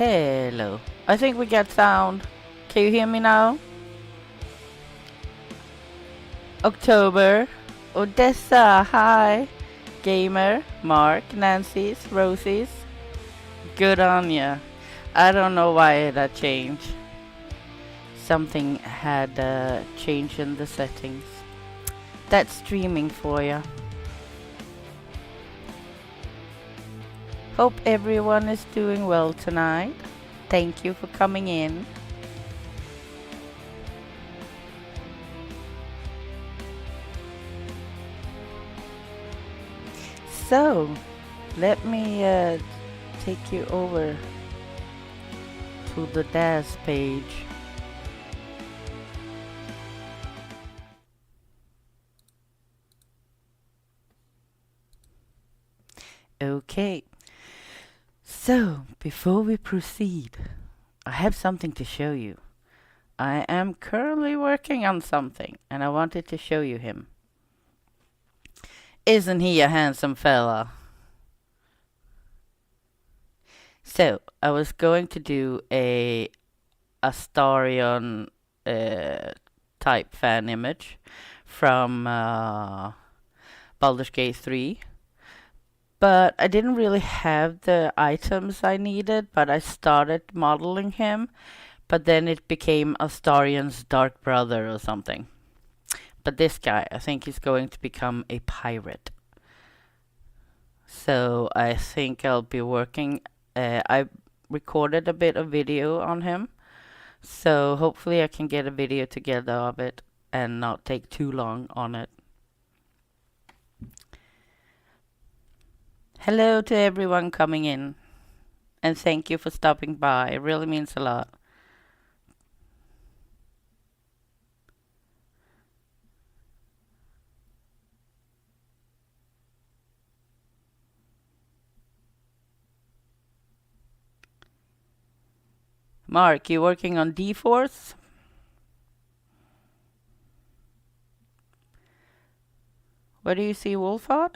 Hello. I think we got sound. Can you hear me now? October. Odessa, hi. Gamer, Mark, Nancy's, Rosie's. Good on ya. I don't know why that changed. Something had changed in the settings. That's streaming for ya. Hope everyone is doing well tonight. Thank you for coming in. So, let me take you over to the DAS page. Okay, so before we proceed, I have something to show you. I am currently working on something and I wanted to show you him. Isn't he a handsome fella? So, I was going to do a Astarion type fan image from Baldur's Gate 3. But I didn't really have the items I needed, but I started modeling him. But then it became Astarion's dark brother or something. But this guy, I think he's going to become a pirate. So I think I'll be working. I recorded a bit of video on him. So hopefully I can get a video together of it and not take too long on it. Hello to everyone coming in. And thank you for stopping by. It really means a lot. Mark, you working on D-Force? Where do you see Wolfhard?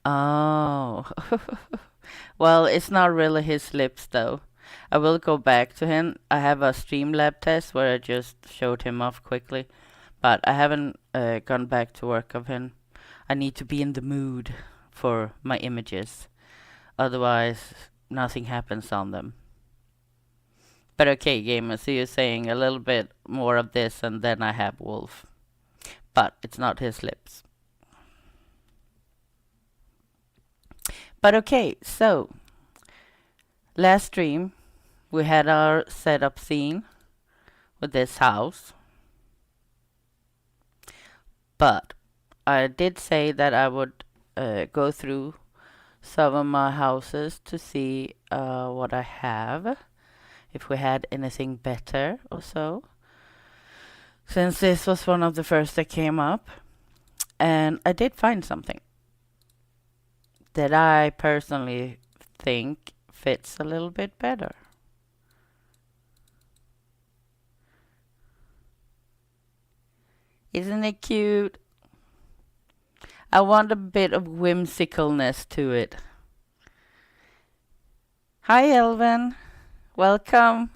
Oh. Well, it's not really his lips though. I will go back to him. I have a Streamlab test where I just showed him off quickly, but I haven't gone back to work of him. I need to be in the mood for my images. Otherwise, nothing happens on them. But okay, gamer, so you're saying a little bit more of this and then I have Wolf. But it's not his lips. But okay, so last stream we had our setup scene with this house. But I did say that I would go through some of my houses to see what I have, if we had anything better or so. Since this was one of the first that came up. And I did find something that I personally think fits a little bit better. Isn't it cute? I want a bit of whimsicalness to it. Hi, Elvin. Welcome.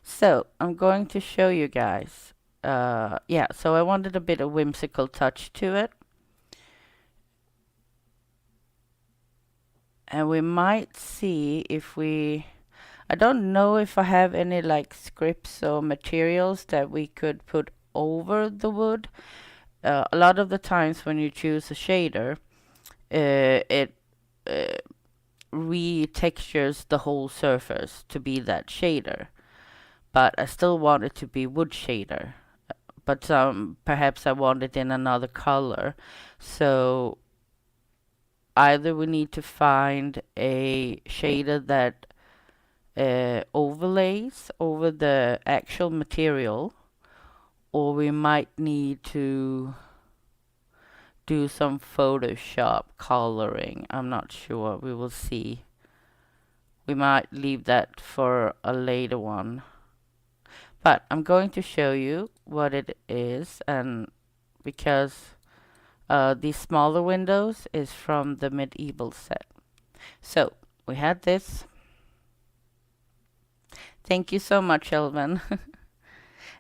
So, I'm going to show you guys. Yeah, so I wanted a bit of whimsical touch to it. And we might see if we... I don't know if I have any like scripts or materials that we could put over the wood. A lot of the times when you choose a shader, it retextures the whole surface to be that shader. But I still want it to be wood shader. But perhaps I want it in another color. So either we need to find a shader that overlays over the actual material, or we might need to do some Photoshop coloring. I'm not sure. We will see. We might leave that for a later one. But I'm going to show you what it is, and because these smaller windows is from the medieval set. So we had this. Thank you so much, Elvin.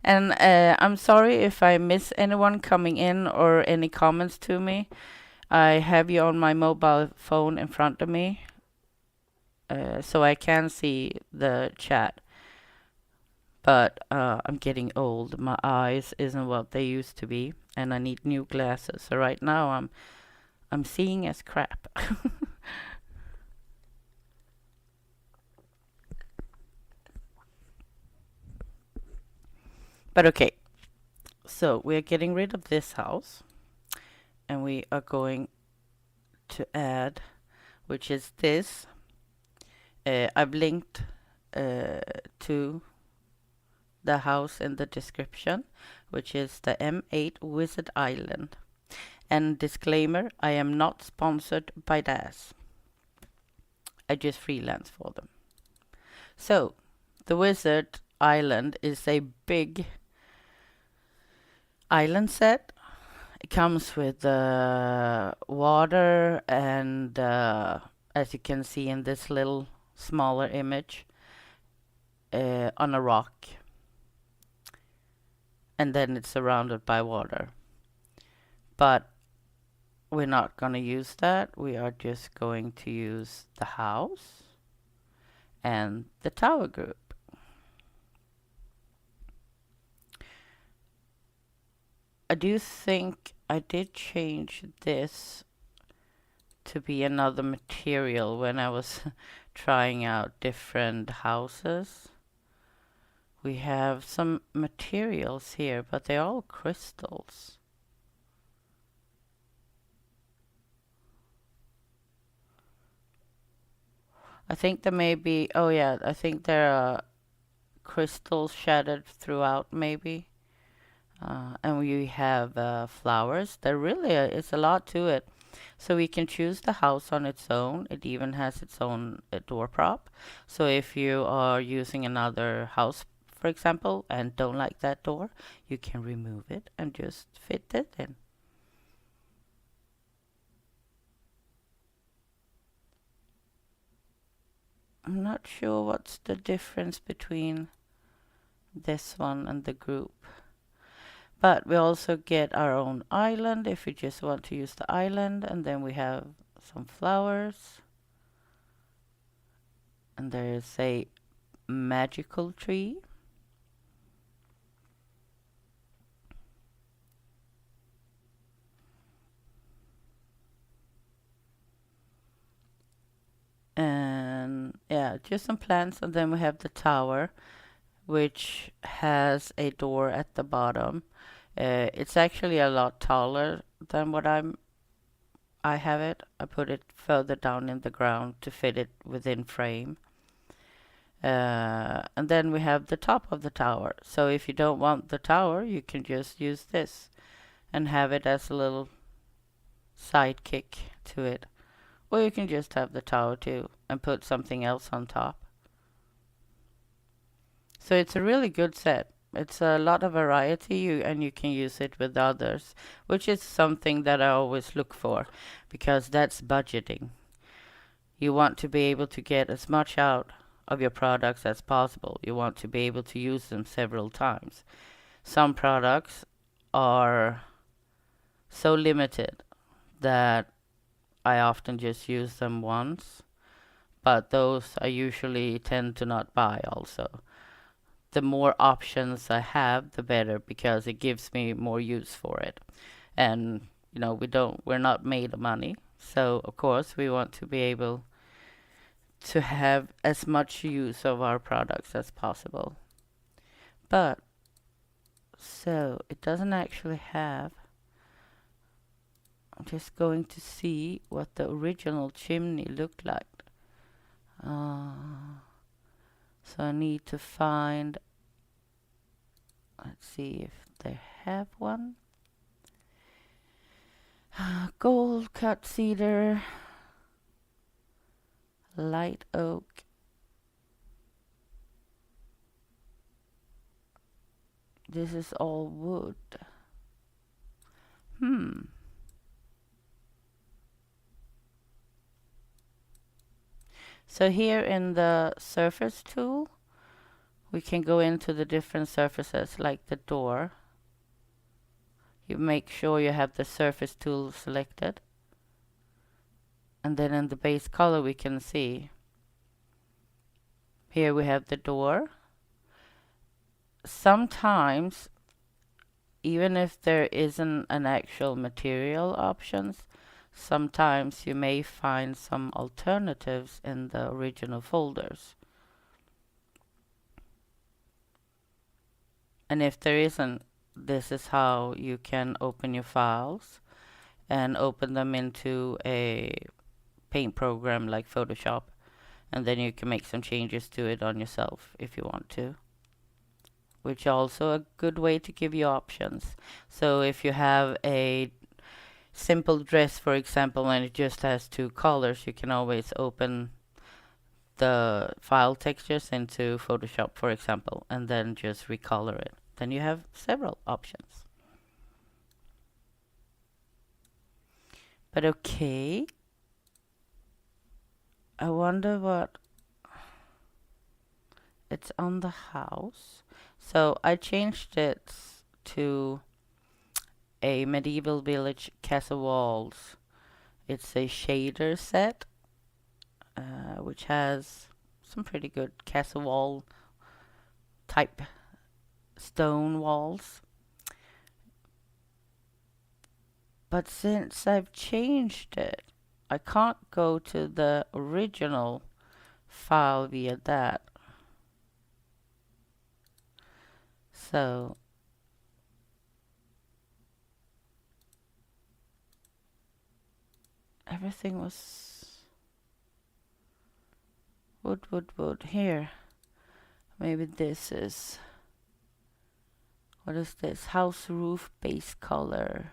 And I'm sorry if I miss anyone coming in or any comments to me. I have you on my mobile phone in front of me, so I can see the chat. But I'm getting old. My eyes isn't what they used to be, and I need new glasses. So right now I'm seeing as crap. But okay, so we're getting rid of this house, and we are going to add, which is this. I've linked to the house in the description, which is the M8 Wizard Island. And disclaimer, I am not sponsored by DAS. I just freelance for them. So, the Wizard Island is a big island set. It comes with water and, as you can see in this little smaller image, on a rock. And then it's surrounded by water. But we're not going to use that. We are just going to use the house and the tower group. I do think I did change this to be another material when I was trying out different houses. We have some materials here, but they're all crystals. I think there may be, oh yeah, I think there are crystals shattered throughout maybe. And we have flowers. There really is a lot to it. So we can choose the house on its own. It even has its own door prop. So if you are using another house, for example, and don't like that door, you can remove it and just fit it in. I'm not sure what's the difference between this one and the group. But we also get our own island if we just want to use the island. And then we have some flowers. And there's a magical tree. And yeah, just some plants. And then we have the tower, which has a door at the bottom. It's actually a lot taller than what I have it. I put it further down in the ground to fit it within frame. And then we have the top of the tower. So if you don't want the tower, you can just use this and have it as a little sidekick to it. Or you can just have the tower too and put something else on top. So it's a really good set. It's a lot of variety, and you can use it with others, which is something that I always look for, because that's budgeting. You want to be able to get as much out of your products as possible. You want to be able to use them several times. Some products are so limited that I often just use them once, but those I usually tend to not buy also. The more options I have, the better, because it gives me more use for it. And we're not made of money, so of course we want to be able to have as much use of our products as possible. But so it doesn't actually have. I'm just going to see what the original chimney looked like. So I need to find, let's see if they have one. Gold cut cedar, light oak. This is all wood. So here in the surface tool, we can go into the different surfaces like the door. You make sure you have the surface tool selected. And then in the base color we can see. Here we have the door. Sometimes, even if there isn't an actual material options, sometimes you may find some alternatives in the original folders. And if there isn't, this is how you can open your files and open them into a paint program like Photoshop. And then you can make some changes to it on yourself if you want to. Which also a good way to give you options. So if you have a simple dress, for example, and it just has two colors, you can always open the file textures into Photoshop, for example, and then just recolor it. Then you have several options. But okay. I wonder what it's on the house. So I changed it to a medieval village castle walls. It's a shader set, which has some pretty good castle wall type stone walls. But since I've changed it, I can't go to the original file via that. So everything was wood. Here, maybe this is, what is this? House roof base color.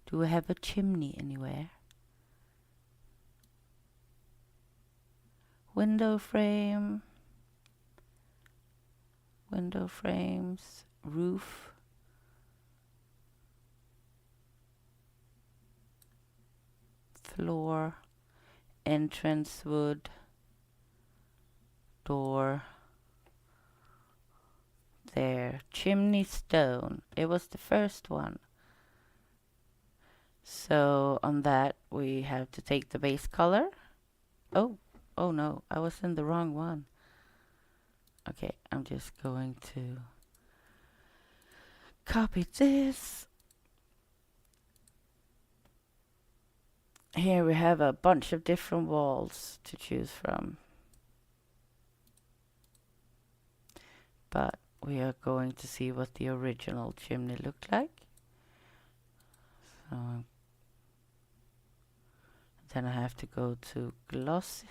Do we have a chimney anywhere? Window frame. Window frames. Roof. Floor. Entrance wood. Door. There. Chimney stone. It was the first one. So on that we have to take the base color. Oh no, I was in the wrong one. Okay, I'm just going to copy this. Here we have a bunch of different walls to choose from. But we are going to see what the original chimney looked like. So then I have to go to gloss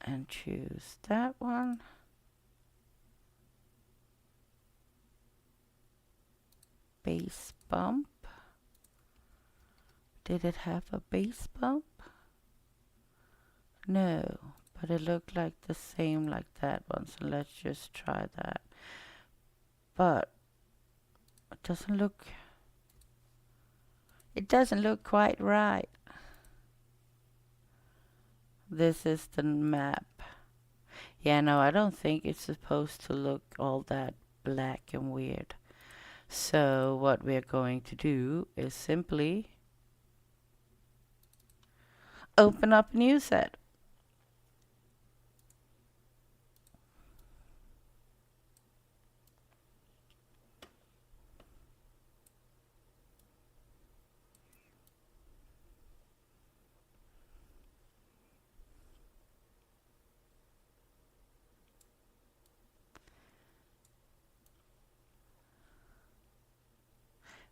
and choose that one. Base bump. Did it have a base bump? No, but it looked like the same like that one, so let's just try that. But it doesn't look quite right. This is the map. Yeah, no, I don't think it's supposed to look all that black and weird. So what we're going to do is simply open up a new set.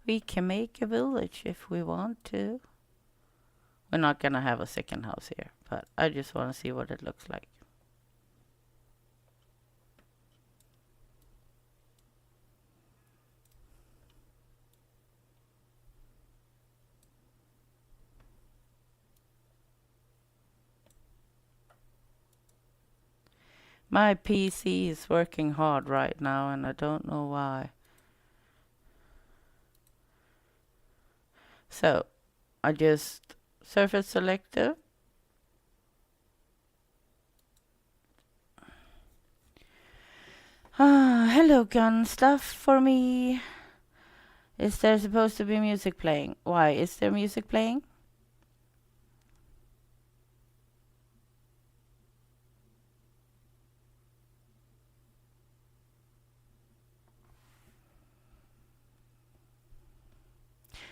We can make a village if we want to. We're not gonna have a second house here, but I just want to see what it looks like. My PC is working hard right now, and I don't know why. So, I just surface selector. Hello, gun stuff for me. Is there supposed to be music playing? Why is there music playing?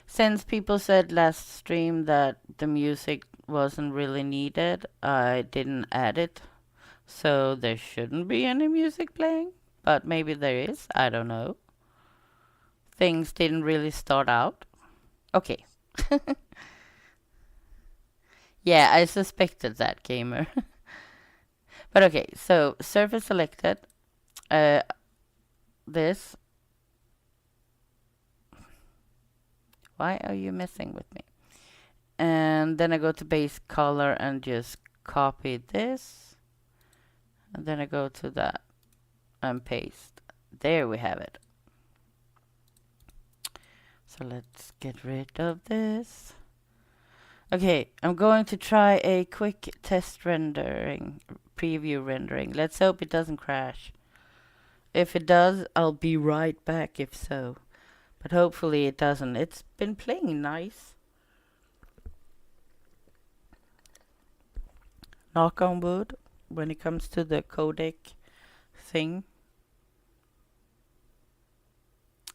Since people said last stream that the music wasn't really needed, I didn't add it. So there shouldn't be any music playing. But maybe there is. I don't know. Things didn't really start out. Okay. Yeah, I suspected that, gamer. But okay, so surface selected. This. Why are you messing with me? And then I go to base color and just copy this. And then I go to that and paste. There we have it. So let's get rid of this. Okay, I'm going to try a quick test rendering, preview rendering. Let's hope it doesn't crash. If it does, I'll be right back if so. But hopefully it doesn't. It's been playing nice. Knock on wood when it comes to the codec thing.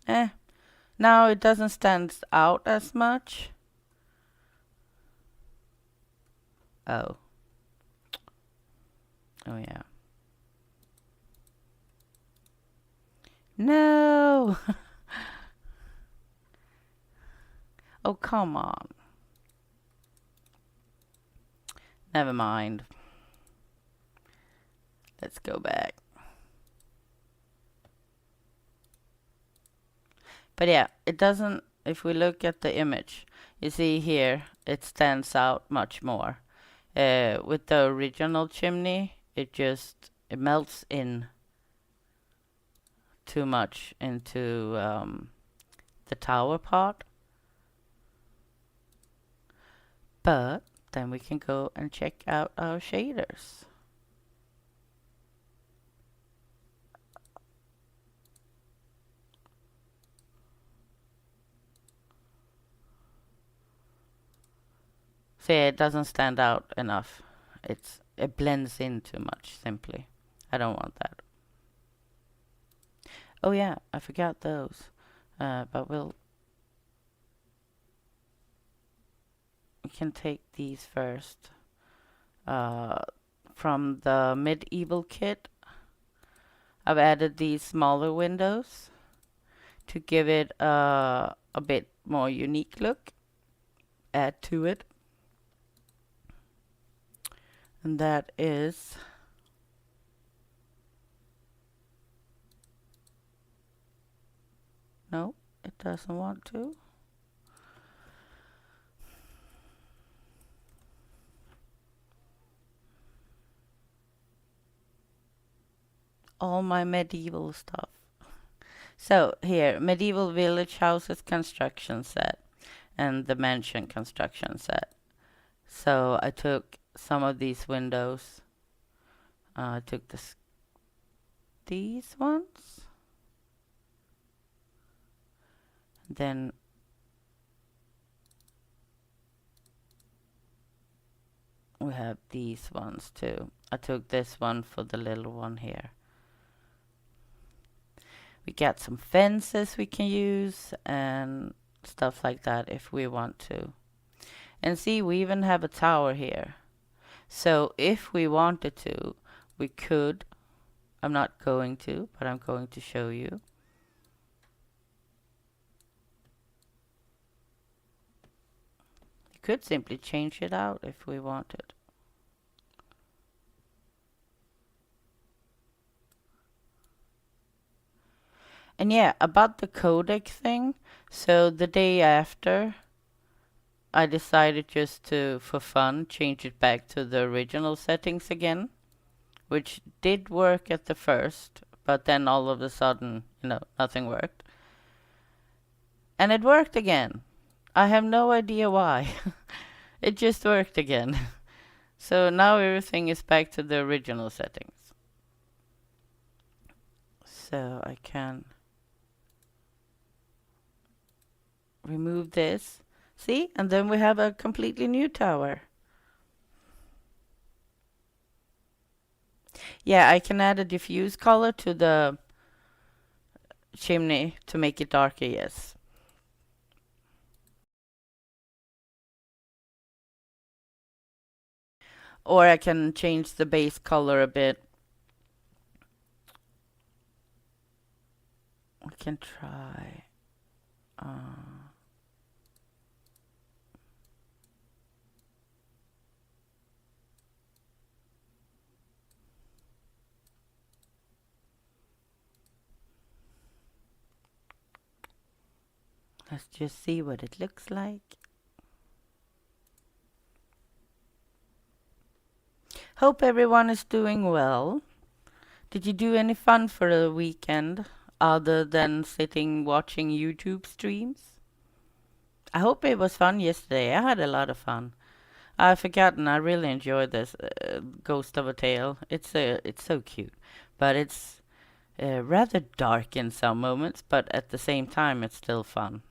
Now it doesn't stand out as much. Oh. Oh yeah. No! Oh, come on. Never mind. Let's go back. But yeah, it doesn't, if we look at the image, you see here, it stands out much more. With the original chimney, it melts in too much into the tower part. But then we can go and check out our shaders. See, it doesn't stand out enough. It blends in too much, simply. I don't want that. Oh yeah, I forgot those. But we can take these first. From the medieval kit, I've added these smaller windows to give it a bit more unique look. Add to it. And that is no, it doesn't want to. All my medieval stuff. So here, medieval village houses construction set and the mansion construction set. So I took some of these windows. I took these ones. Then we have these ones too. I took this one for the little one here. We got some fences we can use and stuff like that if we want to. And see, we even have a tower here. So if we wanted to, we could. I'm not going to, but I'm going to show you. Could simply change it out if we wanted. And yeah, about the codec thing. So the day after, I decided just to, for fun, change it back to the original settings again, which did work at the first, but then all of a sudden, nothing worked. And it worked again. I have no idea why. It just worked again. So now everything is back to the original settings. So I can remove this. See? And then we have a completely new tower. Yeah, I can add a diffuse color to the chimney to make it darker, yes. Or I can change the base color a bit. We can try. Let's just see what it looks like. Hope everyone is doing well. Did you do any fun for the weekend other than sitting watching YouTube streams? I hope it was fun yesterday. I had a lot of fun. I've forgotten. I really enjoyed this Ghost of a Tale. It's so cute, but it's rather dark in some moments. But at the same time, it's still fun.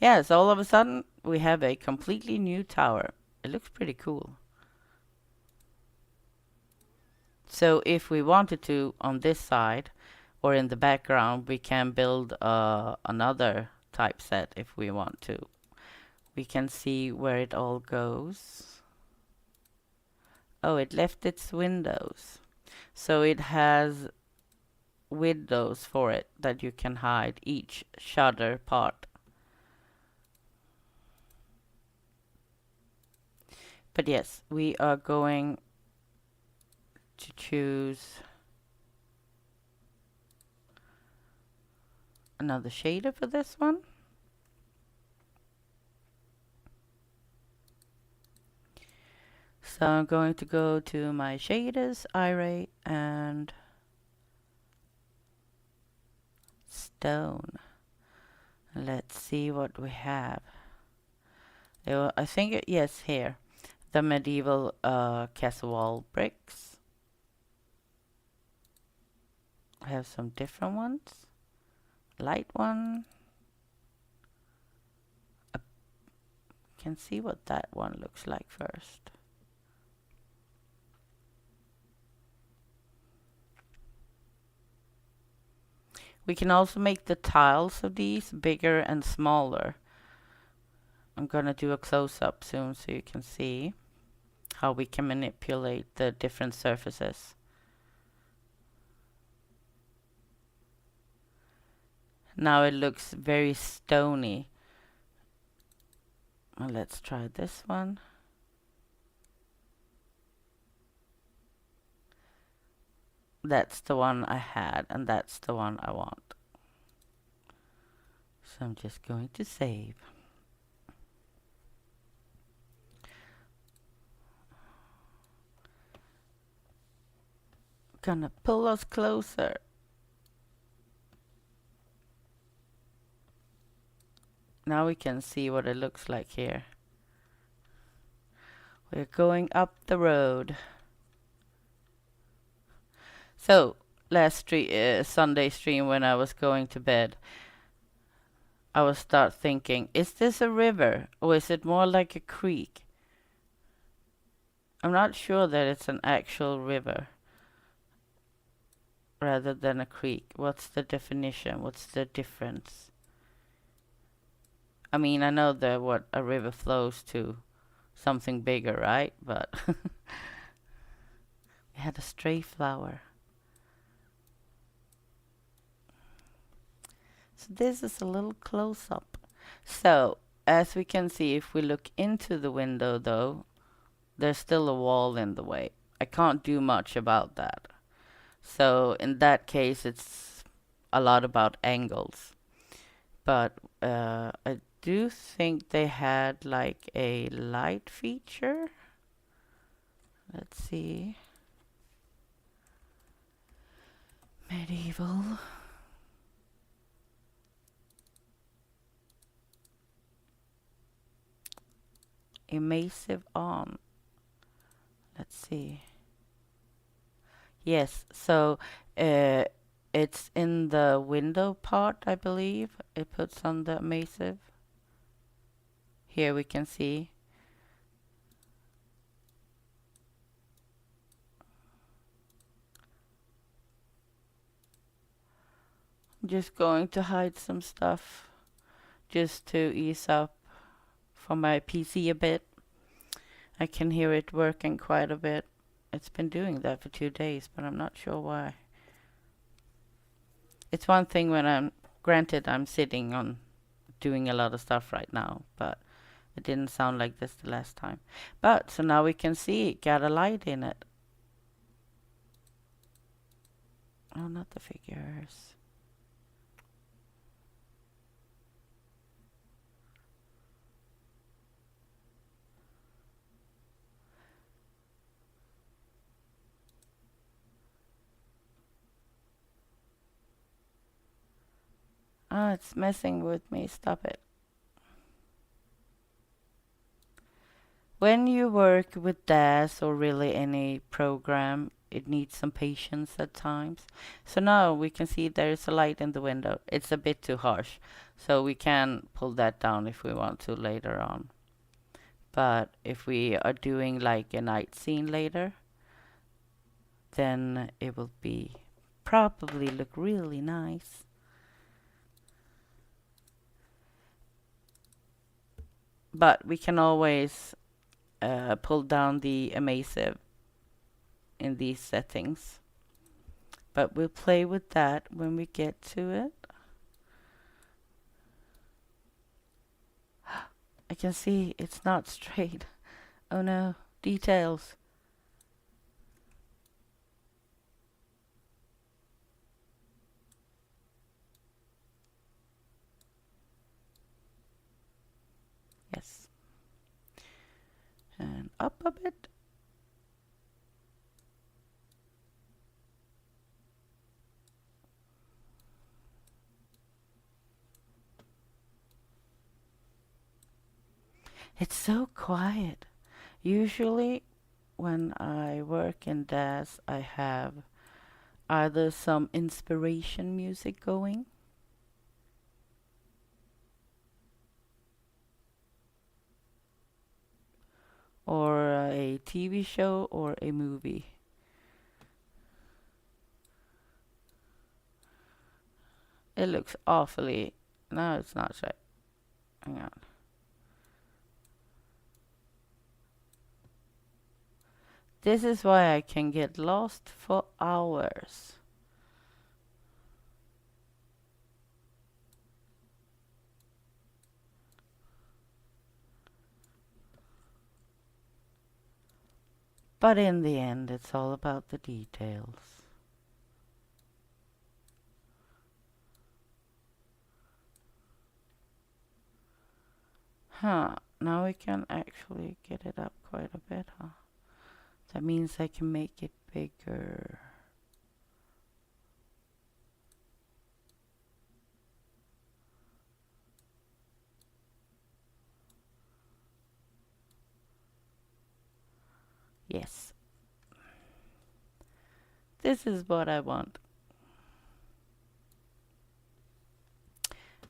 Yes, all of a sudden we have a completely new tower. It looks pretty cool. So if we wanted to, on this side or in the background, we can build another typeset if we want to. We can see where it all goes. Oh, it left its windows. So it has windows for it that you can hide each shutter part. But yes, we are going to choose another shader for this one. So I'm going to go to my shaders, Iray, and stone. Let's see what we have. I think, yes, here. The medieval castle wall bricks. I have some different ones. Light one. Can see what that one looks like first. We can also make the tiles of these bigger and smaller. I'm gonna do a close-up soon so you can see how we can manipulate the different surfaces. Now it looks very stony. Well, let's try this one. That's the one I had, and that's the one I want. So I'm just going to save. Gonna pull us closer. Now we can see what it looks like here. We're going up the road. So, last Sunday stream when I was going to bed, I would start thinking, is this a river or is it more like a creek? I'm not sure that it's an actual river rather than a creek. What's the definition? What's the difference? I mean, I know that what a river flows to something bigger, right? But we had a stray flower. So this is a little close up. So as we can see, if we look into the window though, there's still a wall in the way. I can't do much about that. So in that case, it's a lot about angles. But I do think they had like a light feature. Let's see. Medieval. Emassive on. Let's see. Yes, so uh, it's in the window part, I believe. It puts on the emassive. Here we can see. I'm just going to hide some stuff just to ease up for my PC a bit. I can hear it working quite a bit. It's been doing that for 2 days, but I'm not sure why. It's one thing when granted, I'm sitting on doing a lot of stuff right now, but it didn't sound like this the last time. But, so now we can see it got a light in it. Oh, not the figures. Oh, it's messing with me. Stop it. When you work with DAS or really any program, it needs some patience at times. So now we can see there's a light in the window. It's a bit too harsh, so we can pull that down if we want to later on. But if we are doing like a night scene later, then it will be probably look really nice. But we can always pull down the emassive in these settings. But we'll play with that when we get to it. I can see it's not straight. Oh no, details. Yes. And up a bit. It's so quiet. Usually when I work in DAS, I have either some inspiration music going, or a TV show or a movie. It looks awfully... No, it's not right. Hang on. This is why I can get lost for hours. But in the end, it's all about the details. Huh, now we can actually get it up quite a bit, huh? That means I can make it bigger. Yes. This is what I want.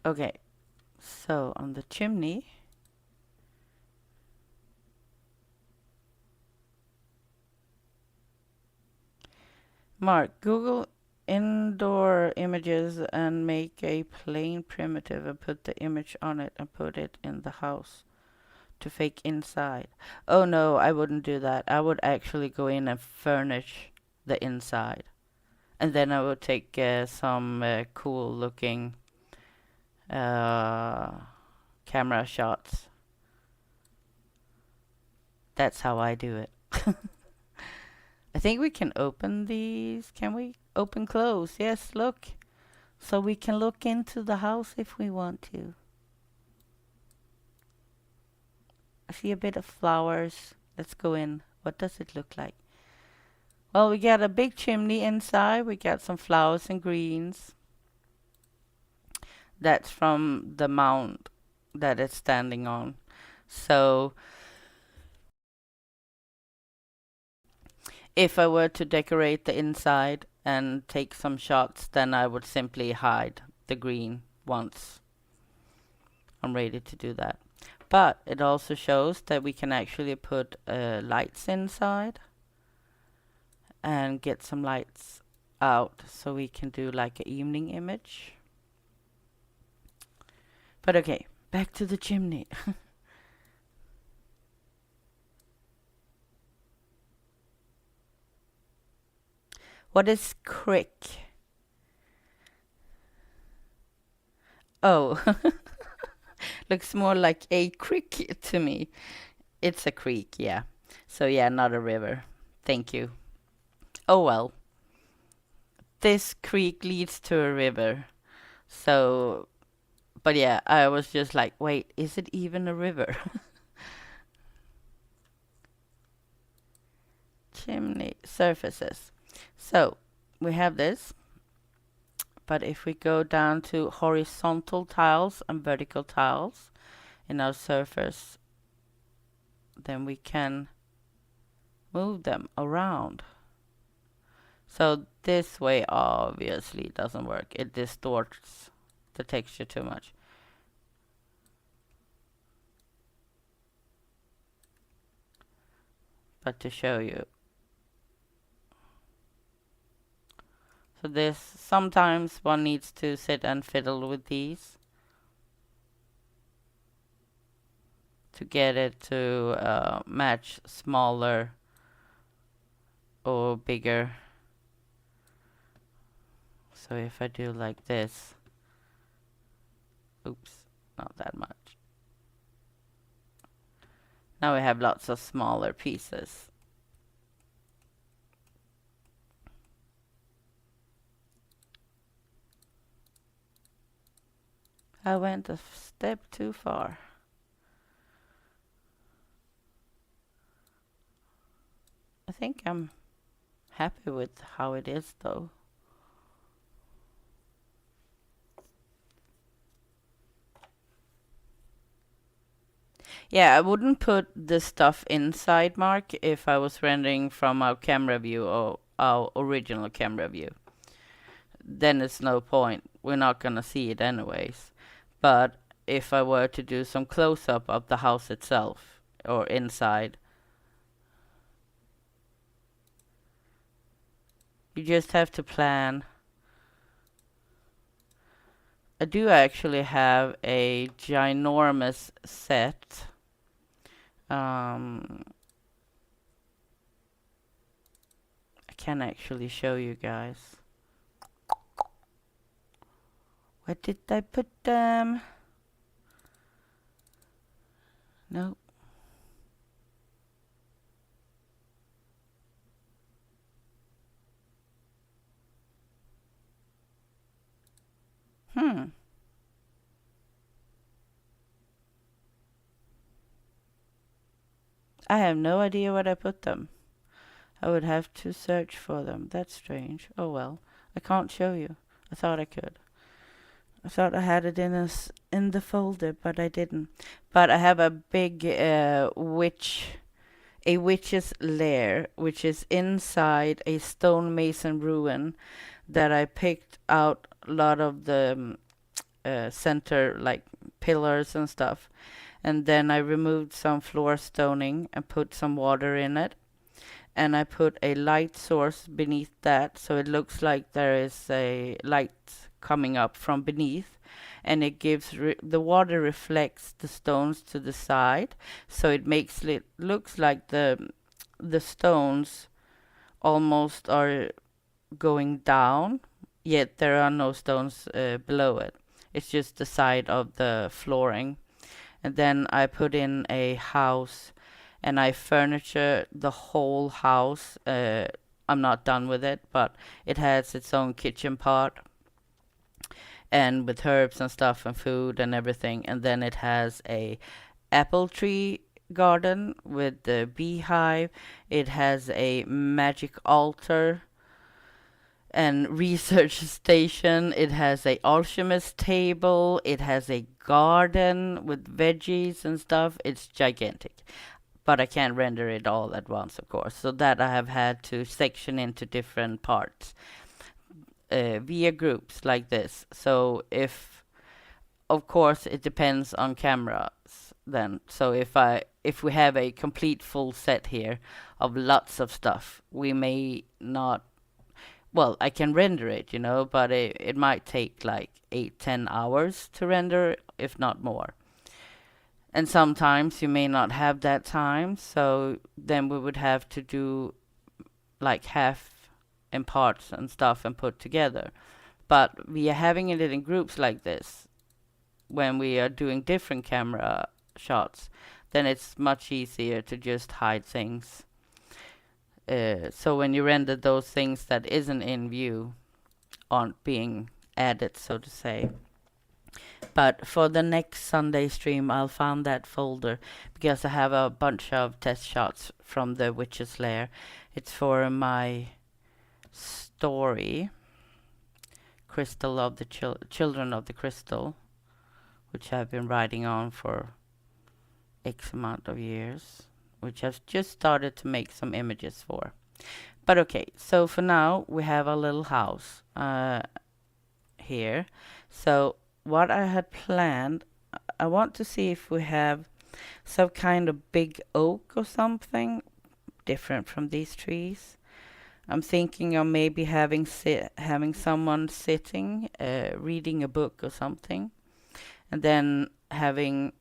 Okay, so on the chimney, Mark, Google indoor images and make a plain primitive and put the image on it and put it in the house to fake inside. Oh no, I wouldn't do that. I would actually go in and furnish the inside. And then I would take some cool looking camera shots. That's how I do it. I think we can open these. Can we open close? Yes, look. So we can look into the house if we want to. I see a bit of flowers. Let's go in. What does it look like? Well, we got a big chimney inside. We got some flowers and greens. That's from the mound that it's standing on. So if I were to decorate the inside and take some shots, then I would simply hide the green once I'm ready to do that. But it also shows that we can actually put lights inside and get some lights out so we can do like an evening image. But okay, back to the chimney. What is crick? Oh, looks more like a creek to me. It's a creek, yeah. So yeah, not a river. Thank you. Oh well. This creek leads to a river. So, but yeah, I was just like, wait, is it even a river? Chimney surfaces. So, we have this. But if we go down to horizontal tiles and vertical tiles in our surface, then we can move them around. So this way obviously doesn't work. It distorts the texture too much. But to show you. So this, sometimes one needs to sit and fiddle with these to get it to match smaller or bigger. So if I do like this, oops, not that much. Now we have lots of smaller pieces. I went a step too far. I think I'm happy with how it is though. Yeah, I wouldn't put the stuff inside Mark if I was rendering from our camera view or our original camera view. Then it's no point. We're not gonna see it anyways. But if I were to do some close-up of the house itself or inside, you just have to plan. I do actually have a ginormous set. I can actually show you guys. Where did I put them? No. I have no idea where I put them. I would have to search for them. That's strange. Oh well. I can't show you. I thought I could. I thought I had it in the folder, but I didn't. But I have a big witch's lair, which is inside a stonemason ruin that I picked out a lot of the center like pillars and stuff, and then I removed some floor stoning and put some water in it, and I put a light source beneath that, so it looks like there is a light coming up from beneath, and it gives the water reflects the stones to the side, so it makes it looks like the stones almost are going down, yet there are no stones below it. It's just the side of the flooring. and then I put in a house and I furniture the whole house. I'm not done with it, but it has its own kitchen part and with herbs and stuff and food and everything. And then it has a apple tree garden with the beehive. It has a magic altar and research station. It has a alchemist table. It has a garden with veggies and stuff. It's gigantic. But I can't render it all at once, of course. So that I have had to section into different parts via groups like this. So if, of course, it depends on cameras then. So if we have a complete full set here of lots of stuff, we may not, well, I can render it, but it might take like 8-10 hours to render, if not more. And sometimes you may not have that time, so then we would have to do like half in parts and stuff and put together. But we are having it in groups like this, when we are doing different camera shots, then it's much easier to just hide things. So when you render those things that isn't in view aren't being added, so to say. But for the next Sunday stream, I'll find that folder because I have a bunch of test shots from the Witch's Lair. It's for my story, Crystal of the Children of the Crystal, which I've been writing on for X amount of years, which I've just started to make some images for. But okay, so for now we have a little house here. So what I had planned, I want to see if we have some kind of big oak or something different from these trees. I'm thinking of maybe having someone sitting, reading a book or something, and then having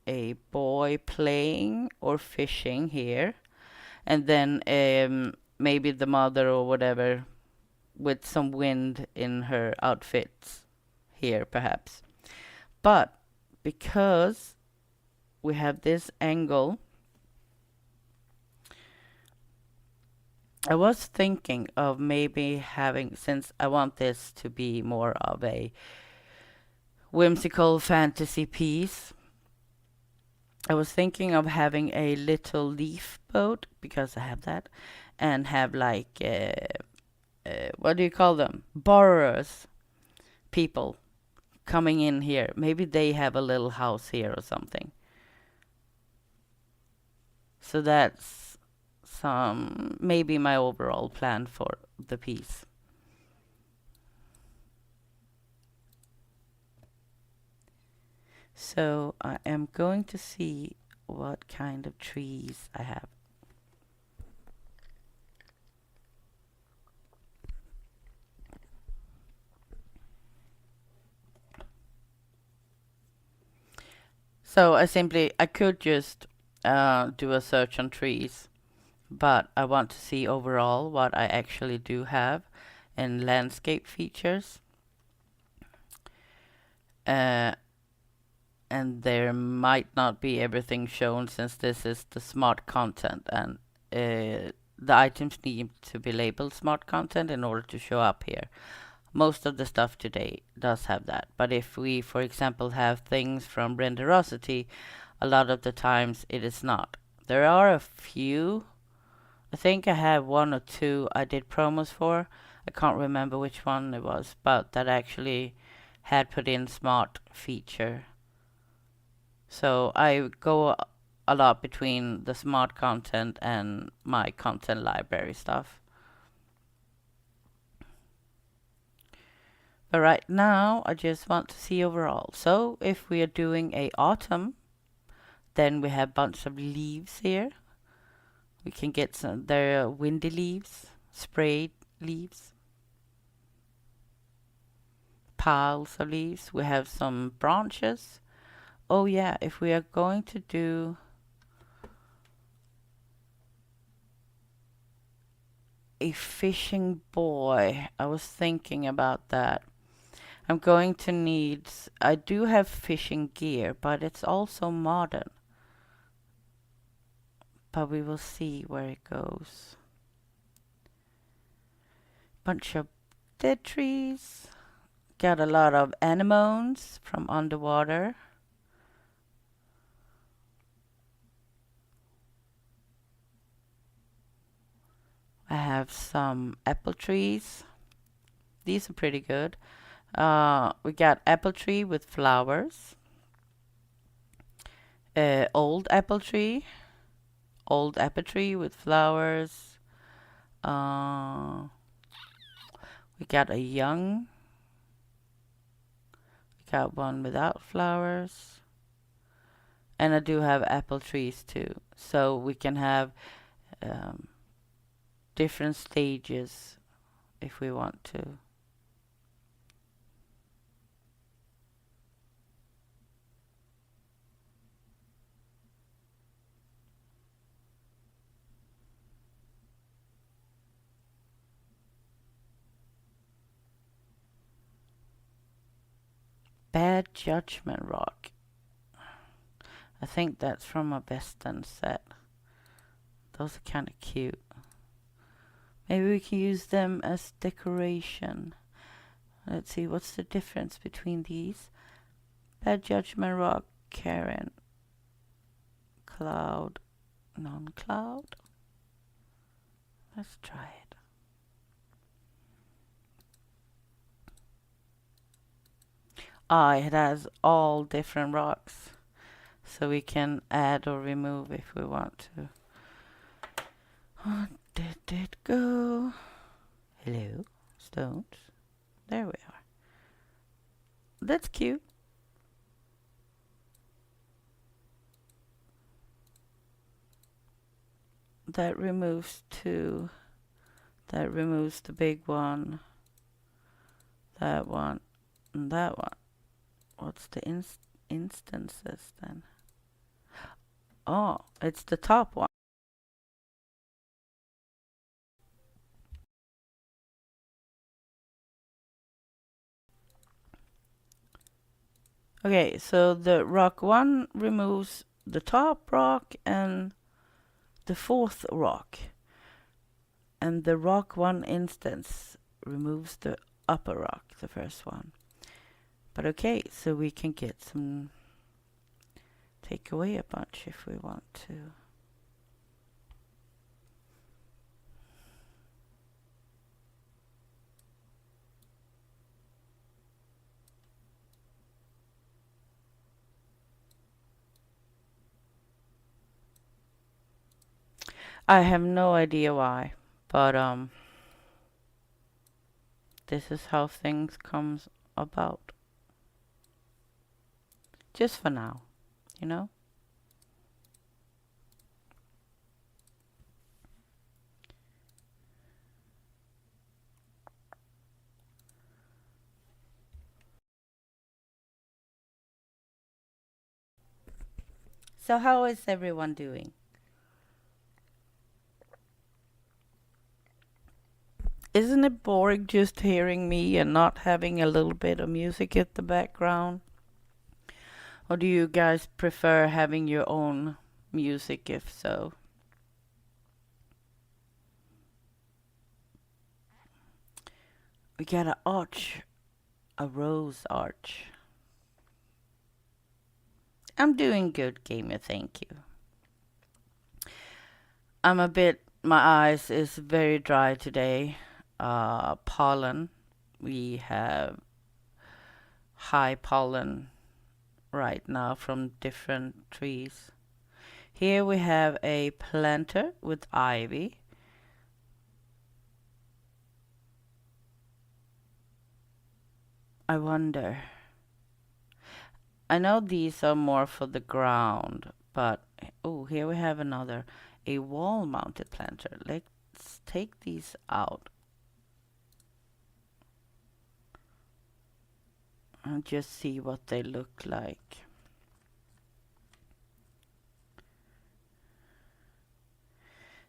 a boy playing or fishing here, and then maybe the mother or whatever with some wind in her outfits here perhaps. But because we have this angle, I was thinking of maybe having, since I want this to be more of a whimsical fantasy piece, I was thinking of having a little leaf boat, because I have that, and have like, what do you call them? Borrowers, people coming in here. Maybe they have a little house here or something. So that's maybe my overall plan for the piece. So I am going to see what kind of trees I have. So I could just do a search on trees, but I want to see overall what I actually do have in landscape features. And there might not be everything shown, since this is the smart content, and the items need to be labeled smart content in order to show up here. Most of the stuff today does have that, but if we, for example, have things from Renderosity, a lot of the times it is not. There are a few, I think I have one or two I did promos for, I can't remember which one it was, but that actually had put in smart feature. So I go a lot between the smart content and my content library stuff. But right now, I just want to see overall. So if we are doing a autumn, then we have a bunch of leaves here. We can get some, there are windy leaves, sprayed leaves, piles of leaves. We have some branches. Oh yeah, if we are going to do a fishing boy, I was thinking about that. I'm going to need... I do have fishing gear, but it's also modern. But we will see where it goes. Bunch of dead trees. Got a lot of anemones from underwater. I have some apple trees. These are pretty good. We got apple tree with flowers. Old apple tree with flowers. We got a young. We got one without flowers. And I do have apple trees too. So we can have different stages if we want to. Bad Judgment Rock. I think that's from a Western set. Those are kind of cute. Maybe we can use them as decoration. Let's see, what's the difference between these? Bad Judgment Rock, Karen. Cloud, non-cloud. Let's try it. It has all different rocks. So we can add or remove if we want to. Oh, did it go? Hello, stones. There we are. That's cute. That removes two. That removes the big one. That one. And that one. What's the instances then? Oh, it's the top one. Okay, so the rock 1 removes the top rock and the 4th rock. And the rock 1 instance removes the upper rock, the first one. But okay, so we can get some... Take away a bunch if we want to. I have no idea why, but this is how things comes about. Just for now, you know? So how is everyone doing? Isn't it boring just hearing me and not having a little bit of music at the background? Or do you guys prefer having your own music if so? We got an arch, a rose arch. I'm doing good, gamer, thank you. My eyes is very dry today. Pollen. We have high pollen right now from different trees. Here we have a planter with ivy. I wonder. I know these are more for the ground, but oh, here we have a wall-mounted planter. Let's take these out and just see what they look like.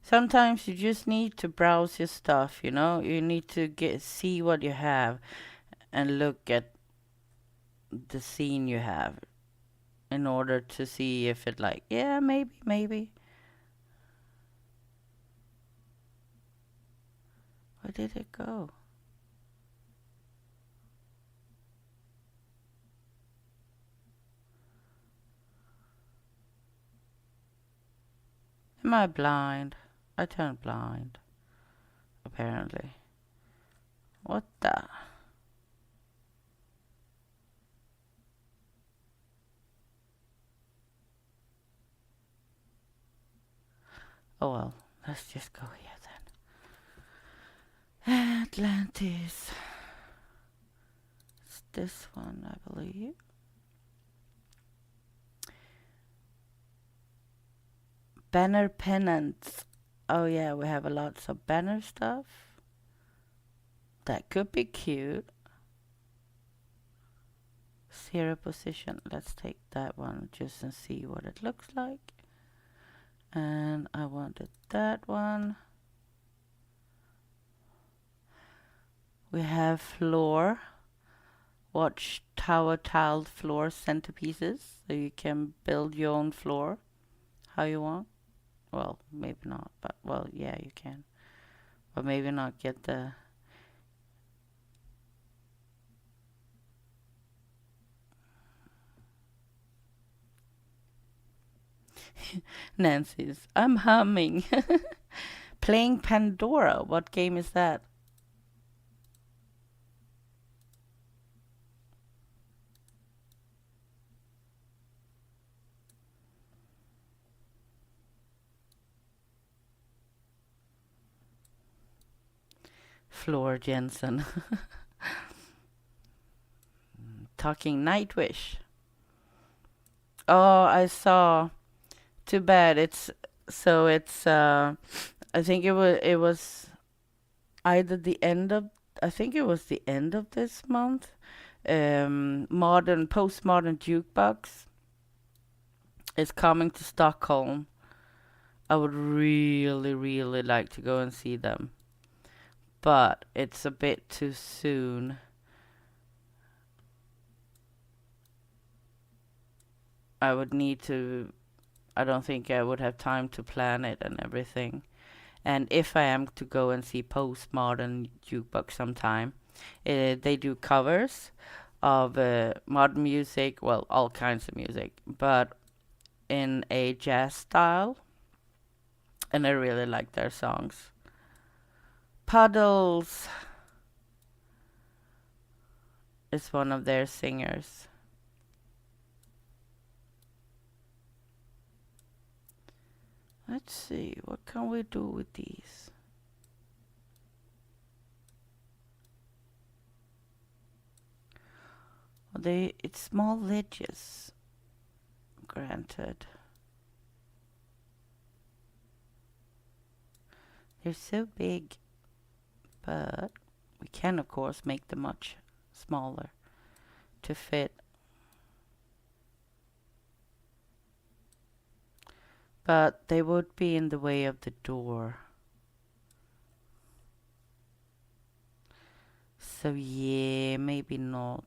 Sometimes you just need to browse your stuff, you know? You need to see what you have and look at the scene you have in order to see if it like, yeah, maybe. Where did it go? Am I blind? I turned blind, apparently. What the? Oh well, let's just go here then. Atlantis. It's this one, I believe. Banner pennants. Oh yeah, we have a lots of banner stuff. That could be cute. Zero position. Let's take that one just and see what it looks like. And I wanted that one. We have floor. Watch tower tiled floor centerpieces. So you can build your own floor how you want. Well, maybe not, but well, yeah, you can. But maybe not get the Nancy's. I'm humming. Playing Pandora. What game is that? Floor Jensen. Talking Nightwish. Oh, I saw. Too bad. It's I think it was either the end of I think it was the end of this month. Modern postmodern jukebox is coming to Stockholm. I would really, really like to go and see them, but it's a bit too soon. I would need to. I don't think I would have time to plan it and everything. And if I am to go and see postmodern jukebox sometime, they do covers of modern music, well, all kinds of music, but in a jazz style, and I really like their songs. Puddles is one of their singers. Let's see, what can we do with these? It's small ledges, granted. They're so big, but we can of course make them much smaller to fit. But they would be in the way of the door. So yeah, maybe not.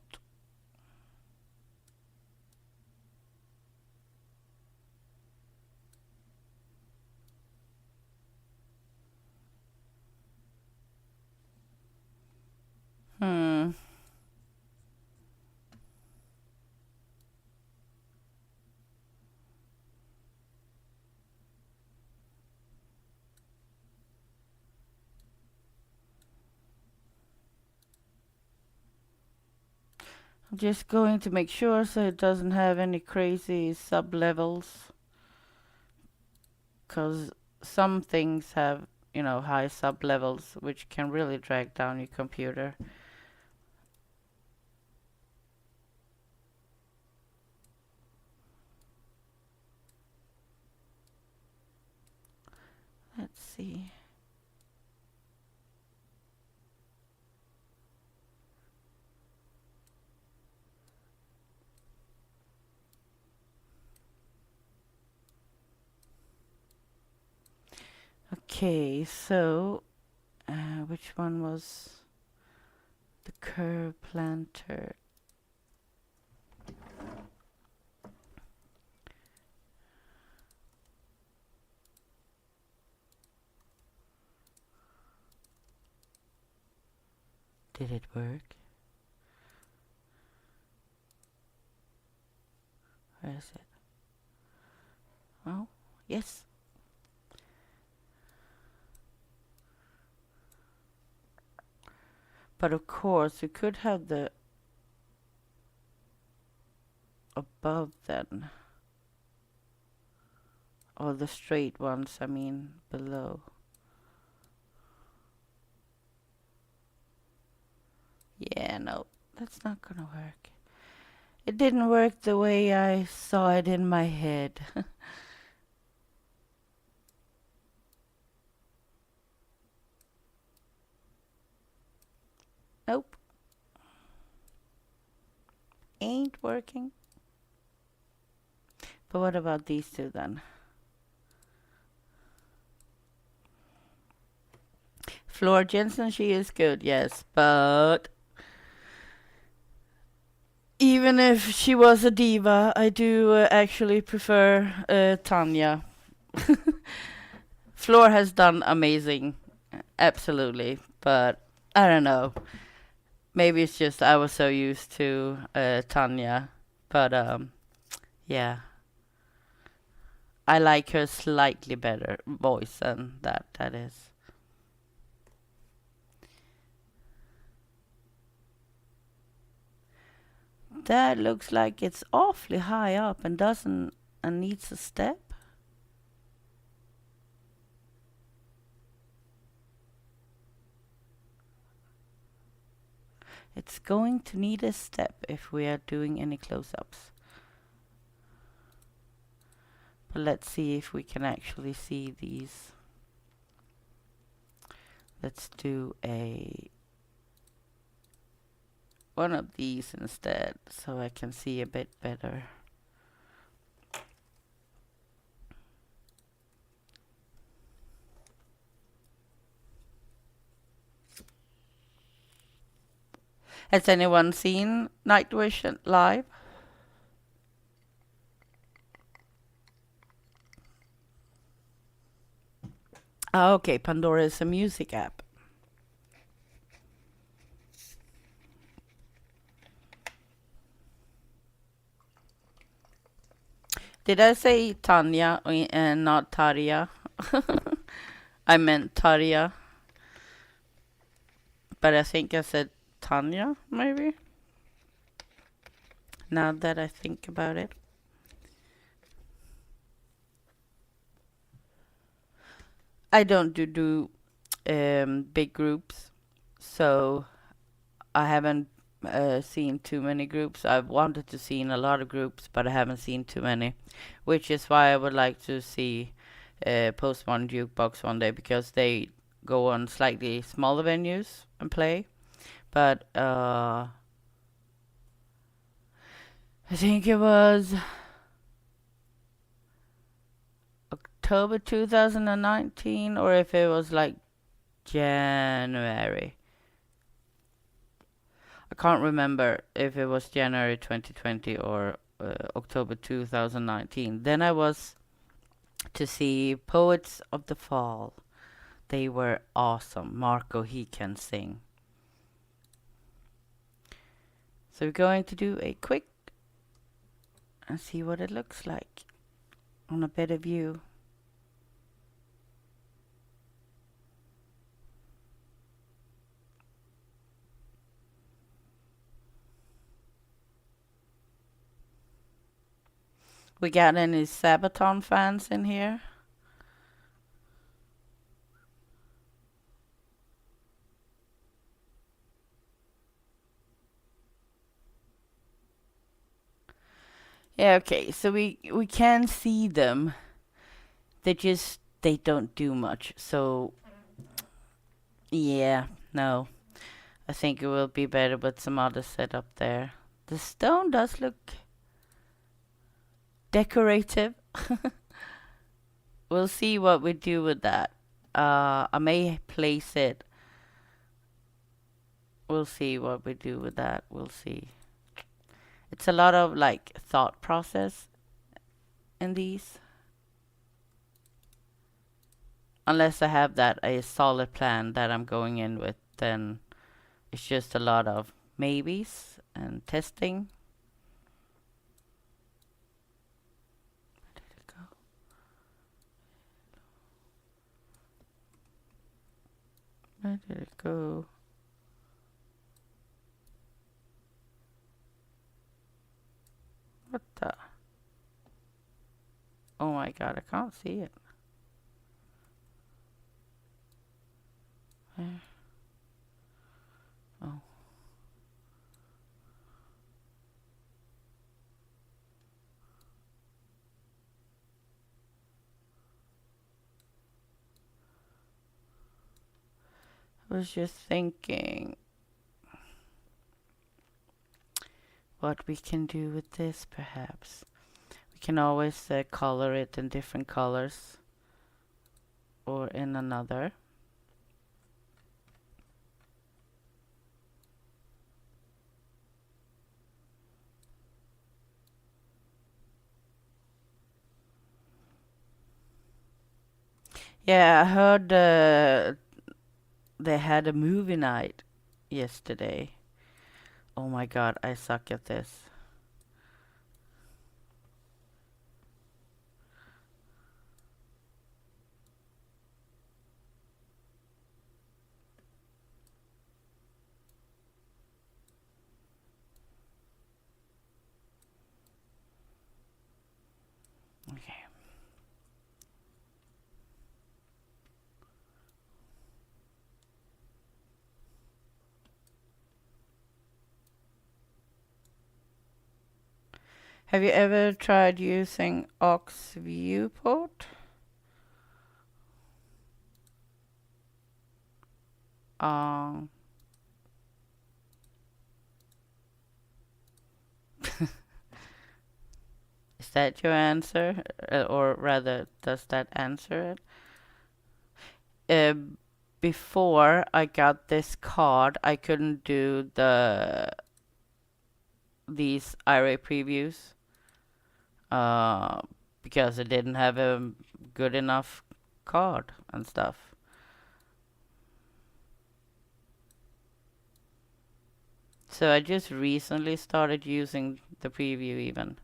Hmm. I'm just going to make sure so it doesn't have any crazy sub-levels. Because some things have, high sub-levels, which can really drag down your computer. Let's see. Okay, so which one was the curve planter? Did it work? Where is it? Oh, yes. But of course, we could have the above then. Or the straight ones, I mean, below. Yeah, no, that's not gonna work. It didn't work the way I saw it in my head. Nope, ain't working. But what about these two then? Floor Jensen, she is good, yes, but even if she was a diva, I do actually prefer Tanya. Floor has done amazing, absolutely, but I don't know. Maybe it's just I was so used to Tanya, but yeah, I like her slightly better voice than that. That is. That looks like it's awfully high up and doesn't and needs a step. It's going to need a step if we are doing any close-ups. But let's see if we can actually see these. Let's do one of these instead so I can see a bit better. Has anyone seen Nightwish live? Ah, okay, Pandora is a music app. Did I say Tanya and not Tarja? I meant Tarja, but I think I said Tanya, maybe? Now that I think about it. I don't do big groups, so I haven't seen too many groups. I've wanted to see a lot of groups, but I haven't seen too many, which is why I would like to see Postmodern Jukebox one day because they go on slightly smaller venues and play. But I think it was October 2019, or if it was like January. I can't remember if it was January 2020 or October 2019. Then I was to see Poets of the Fall. They were awesome. Marco, he can sing. So we're going to do a quick and see what it looks like on a better view. We got any Sabaton fans in here? Yeah, okay. So we can see them. They don't do much. So yeah, no. I think it will be better with some other setup there. The stone does look decorative. We'll see what we do with that. I may place it. We'll see what we do with that. We'll see. It's a lot of like thought process in these. Unless I have that a solid plan that I'm going in with, then It's just a lot of maybes and testing. Where did it go? Where did it go? What the? Oh my god, I can't see it. Where? Oh. I was just thinking what we can do with this, perhaps. We can always color it in different colors or in another. Yeah, I heard they had a movie night yesterday. Oh my god, I suck at this. Okay. Have you ever tried using Ox Viewport? Um, is that your answer? Or rather, does that answer it? Before I got this card, I couldn't do these IRA previews uh, because I didn't have a good enough card and stuff. So I just recently started using the preview even.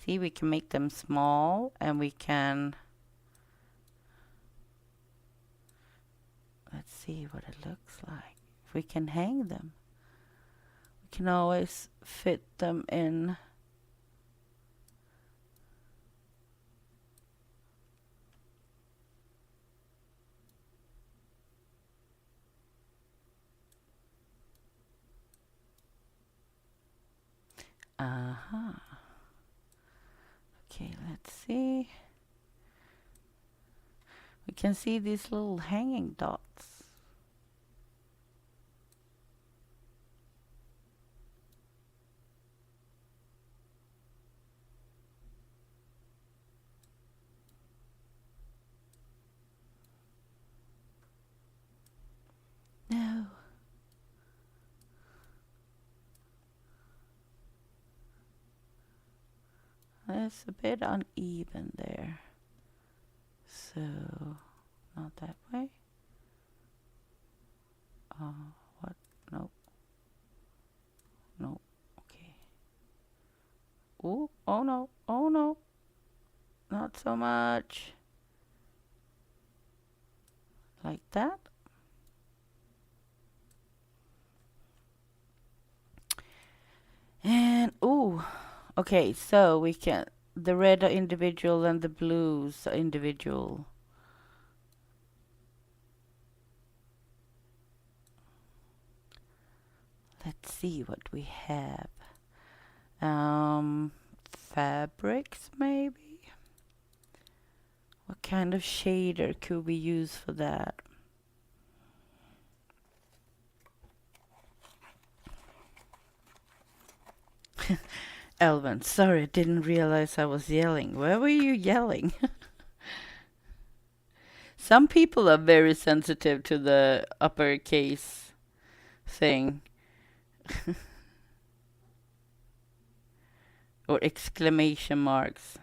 See, we can make them small and we can, let's see what it looks like. If we can hang them, we can always fit them in. Uh-huh. Okay, let's see. We can see these little hanging dots. No. That's a bit uneven there. So, not that way. What? Nope. Nope. Okay. Ooh, oh no, oh no. Not so much. Like that. And, ooh. Okay, so we can, the red are individual and the blues are individual. Let's see what we have. Fabrics maybe? What kind of shader could we use for that? Elvin, sorry, didn't realize I was yelling. Where were you yelling? Some people are very sensitive to the uppercase thing. Or exclamation marks.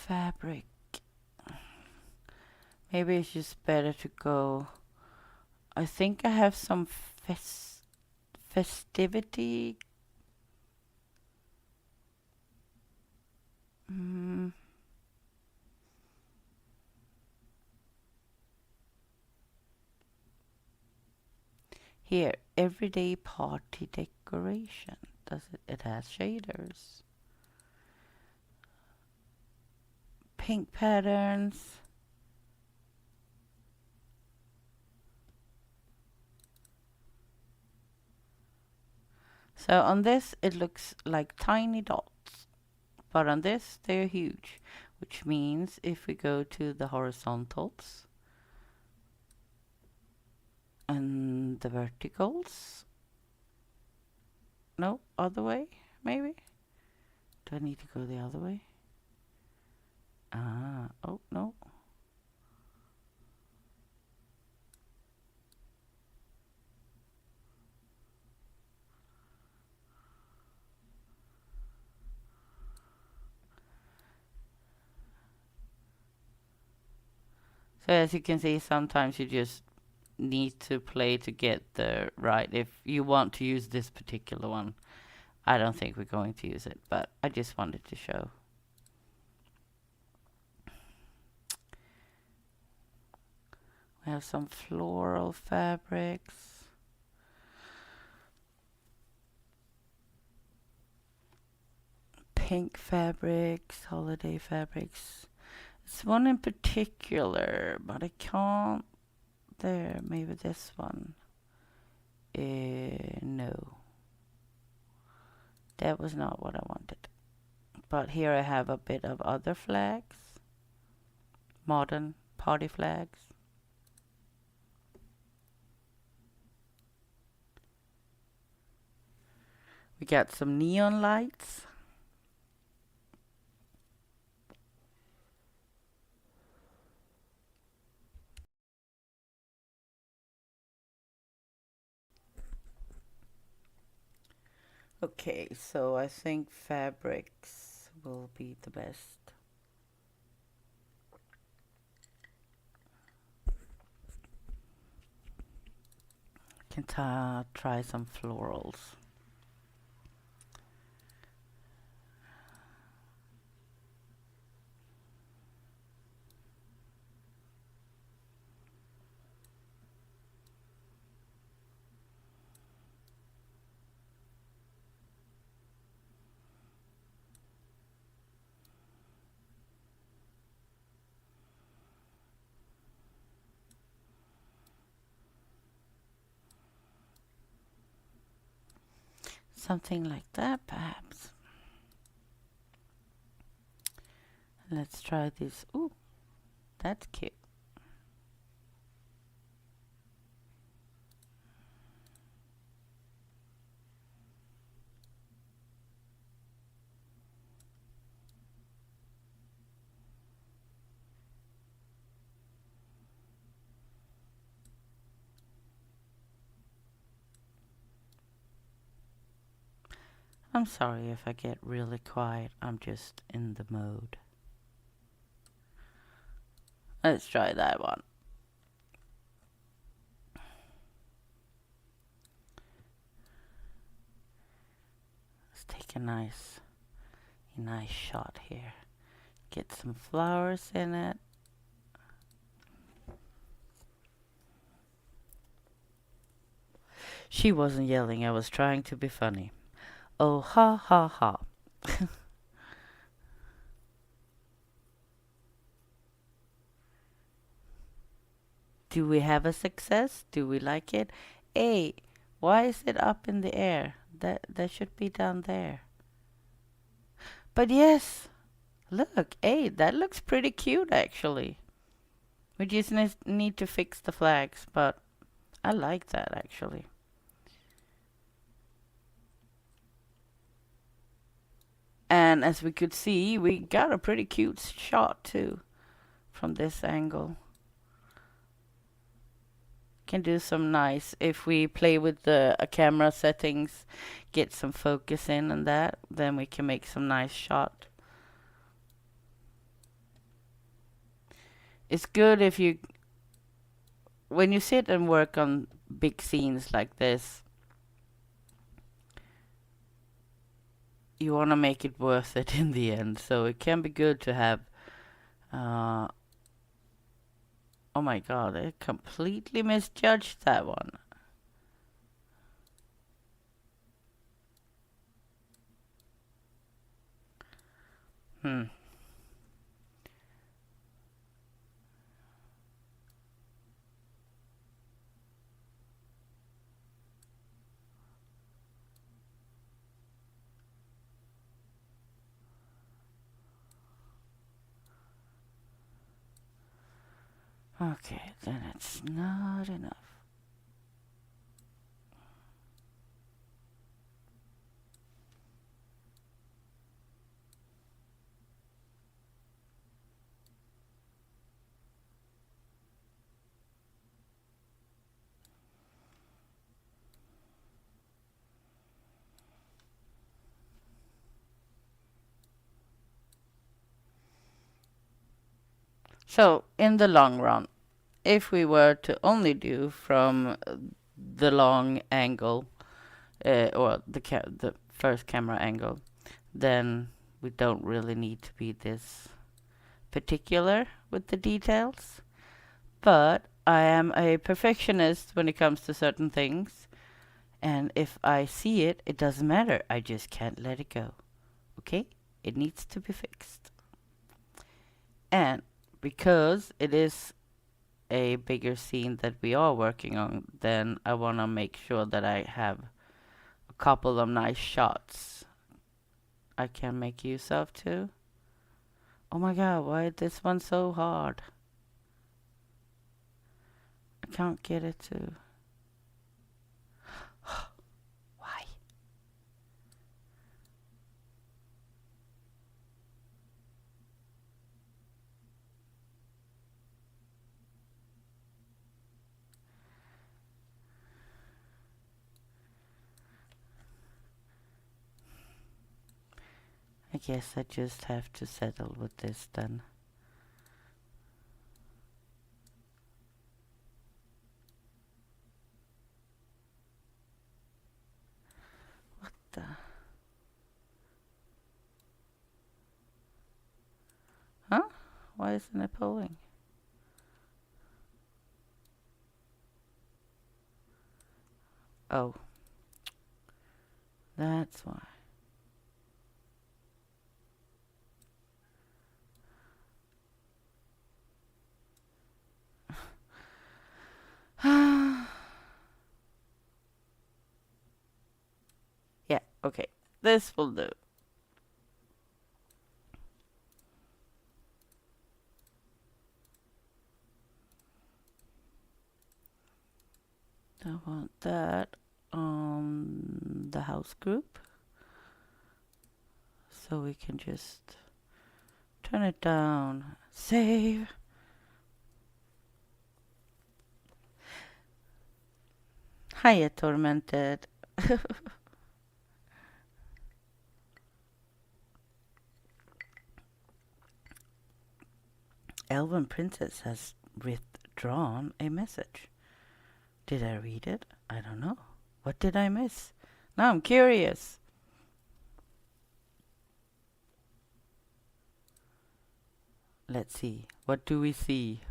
fabric. Maybe it's just better to go. I think I have some festivity. Mm. Here, everyday party decoration. Does it? It has shaders. Pink patterns. So on this, it looks like tiny dots, but on this, they're huge, which means if we go to the horizontals and the verticals, no, other way, maybe? Do I need to go the other way? Ah, oh, no. So as you can see, sometimes you just need to play to get the right. If you want to use this particular one, I don't think we're going to use it, but I just wanted to show. We have some floral fabrics. Pink fabrics, holiday fabrics. It's one in particular, but I can't. There, maybe this one. No. That was not what I wanted. But here I have a bit of other flags. Modern party flags. We got some neon lights. Okay, so I think fabrics will be the best. Can try some florals. Something like that, perhaps. Let's try this. Ooh, that's cute. I'm sorry if I get really quiet. I'm just in the mode. Let's try that one. Let's take a nice shot here. Get some flowers in it. She wasn't yelling. I was trying to be funny. Oh, ha, ha, ha. Do we have a success? Do we like it? Hey, why is it up in the air? That should be down there. But yes, look, hey, that looks pretty cute actually. We just need to fix the flags, but I like that actually. And as we could see, we got a pretty cute shot too from this angle. Can do some nice, if we play with the camera settings, get some focus in and that, then we can make some nice shot. It's good if you, when you sit and work on big scenes like this, you want to make it worth it in the end. So it can be good to have, oh my god, I completely misjudged that one. Hmm. Okay, then it's not enough. So, in the long run, if we were to only do from the long angle, or the first camera angle, then we don't really need to be this particular with the details. But I am a perfectionist when it comes to certain things, and if I see it, it doesn't matter. I just can't let it go. Okay? It needs to be fixed. And because it is a bigger scene that we are working on, then I want to make sure that I have a couple of nice shots I can make use of too. Oh my god, why is this one so hard? I can't get it to. Why? I guess I just have to settle with this then. What the? Huh? Why isn't it pulling? Oh. That's why. Yeah, okay. This will do. I want that on the house group. So we can just turn it down. Save. Hiya, Tormented. Elven Princess has withdrawn a message. Did I read it? I don't know. What did I miss? Now I'm curious. Let's see. What do we see?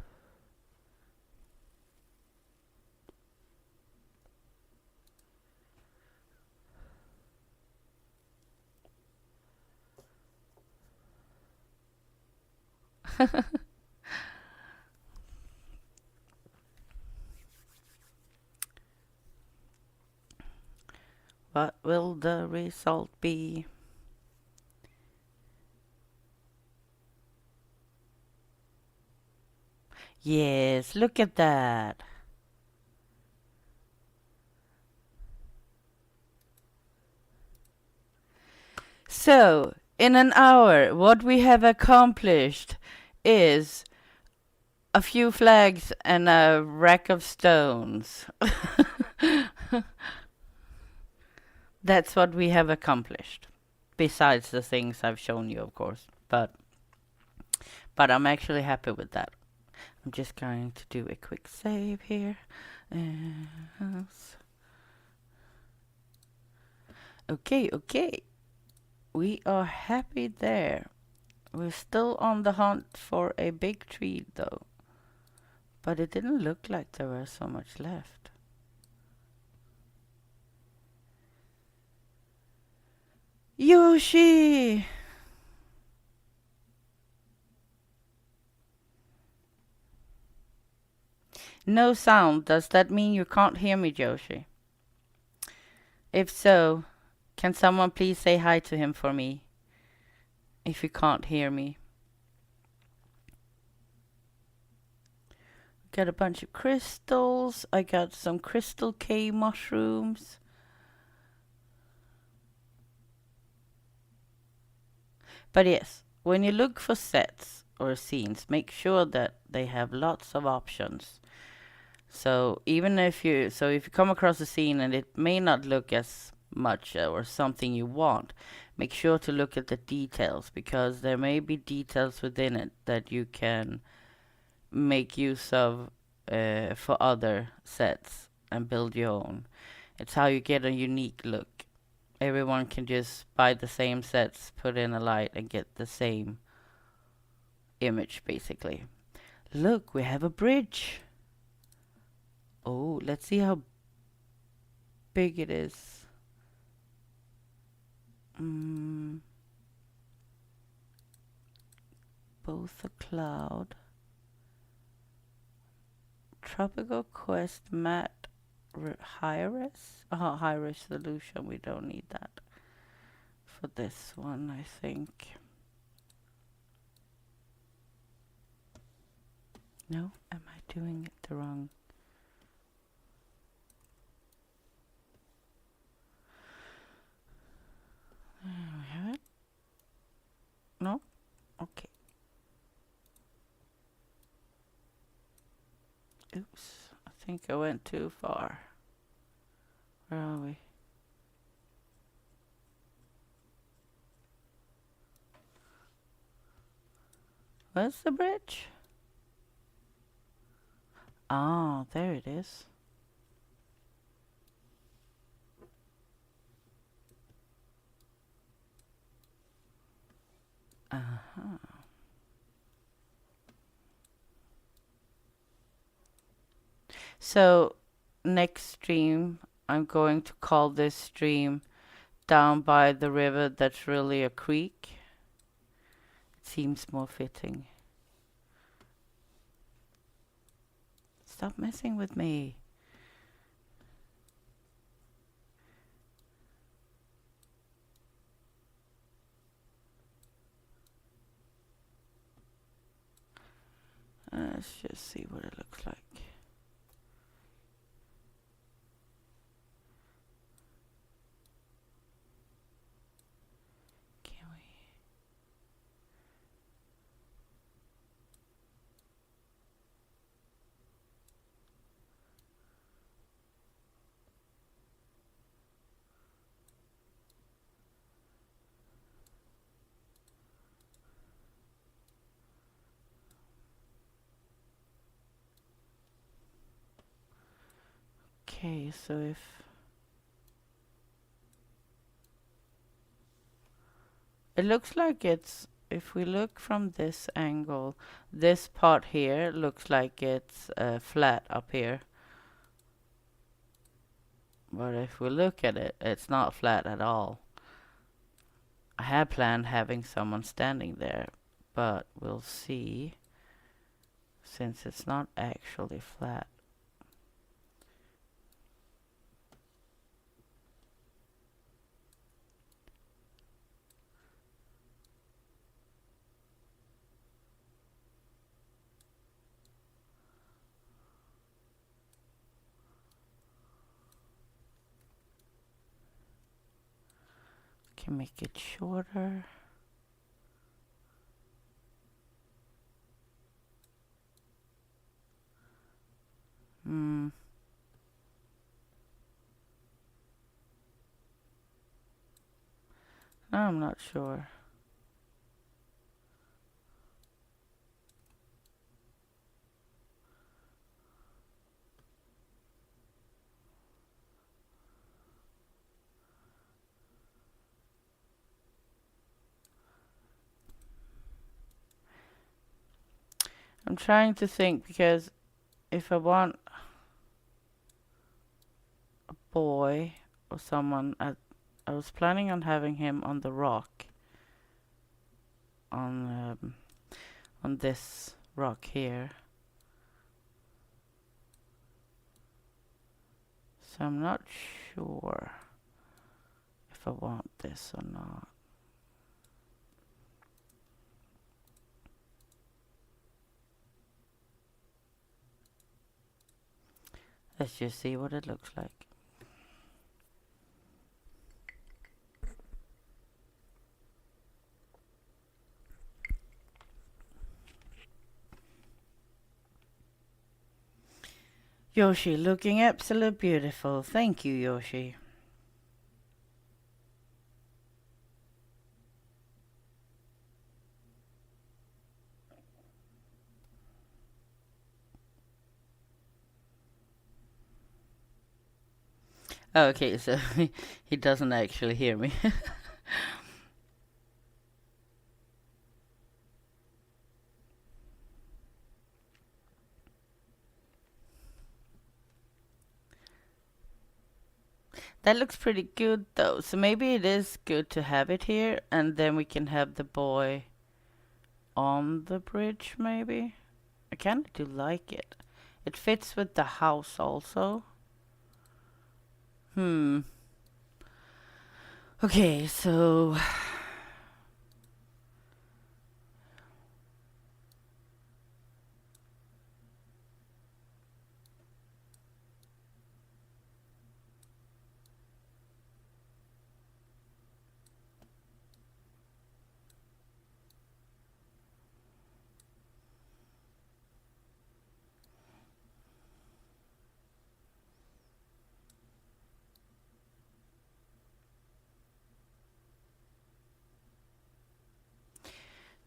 What will the result be? Yes, look at that. So, in an hour, what we have accomplished is a few flags and a rack of stones. That's what we have accomplished. Besides the things I've shown you, of course. But I'm actually happy with that. I'm just going to do a quick save here. Okay. We are happy there. We're still on the hunt for a big tree though. But it didn't look like there was so much left. Yoshi! No sound. Does that mean you can't hear me, Yoshi? If so, can someone please say hi to him for me? If you can't hear me. Got a bunch of crystals. I got some crystal K mushrooms. But yes, when you look for sets or scenes, make sure that they have lots of options. So even if you come across a scene and it may not look as much or something you want, make sure to look at the details, because there may be details within it that you can make use of for other sets and build your own. It's how you get a unique look. Everyone can just buy the same sets, put in a light, and get the same image, basically. Look, we have a bridge. Oh, let's see how big it is. Both a cloud. Tropical Quest matte high res? Oh, high resolution. We don't need that for this one, I think. No? Am I doing it the wrong? There we have it. No? Okay. Oops. I think I went too far. Where are we? Where's the bridge? Ah, there it is. Uh-huh. So, next stream, I'm going to call this stream Down by the River That's Really a Creek. It seems more fitting. Stop messing with me. Let's just see what it looks like. Can we? Okay, so if it looks like it's, if we look from this angle, this part here looks like it's flat up here. But if we look at it, it's not flat at all. I had planned having someone standing there, but we'll see, since it's not actually flat. Can make it shorter. I'm not sure. I'm trying to think because if I want a boy or someone, I was planning on having him on the rock, on on this rock here. So I'm not sure if I want this or not. Let's just see what it looks like. Yoshi, looking absolutely beautiful. Thank you, Yoshi. Okay, so he doesn't actually hear me. That looks pretty good though. So maybe it is good to have it here and then we can have the boy on the bridge maybe. I kind of do like it. It fits with the house also. Hmm. Okay, so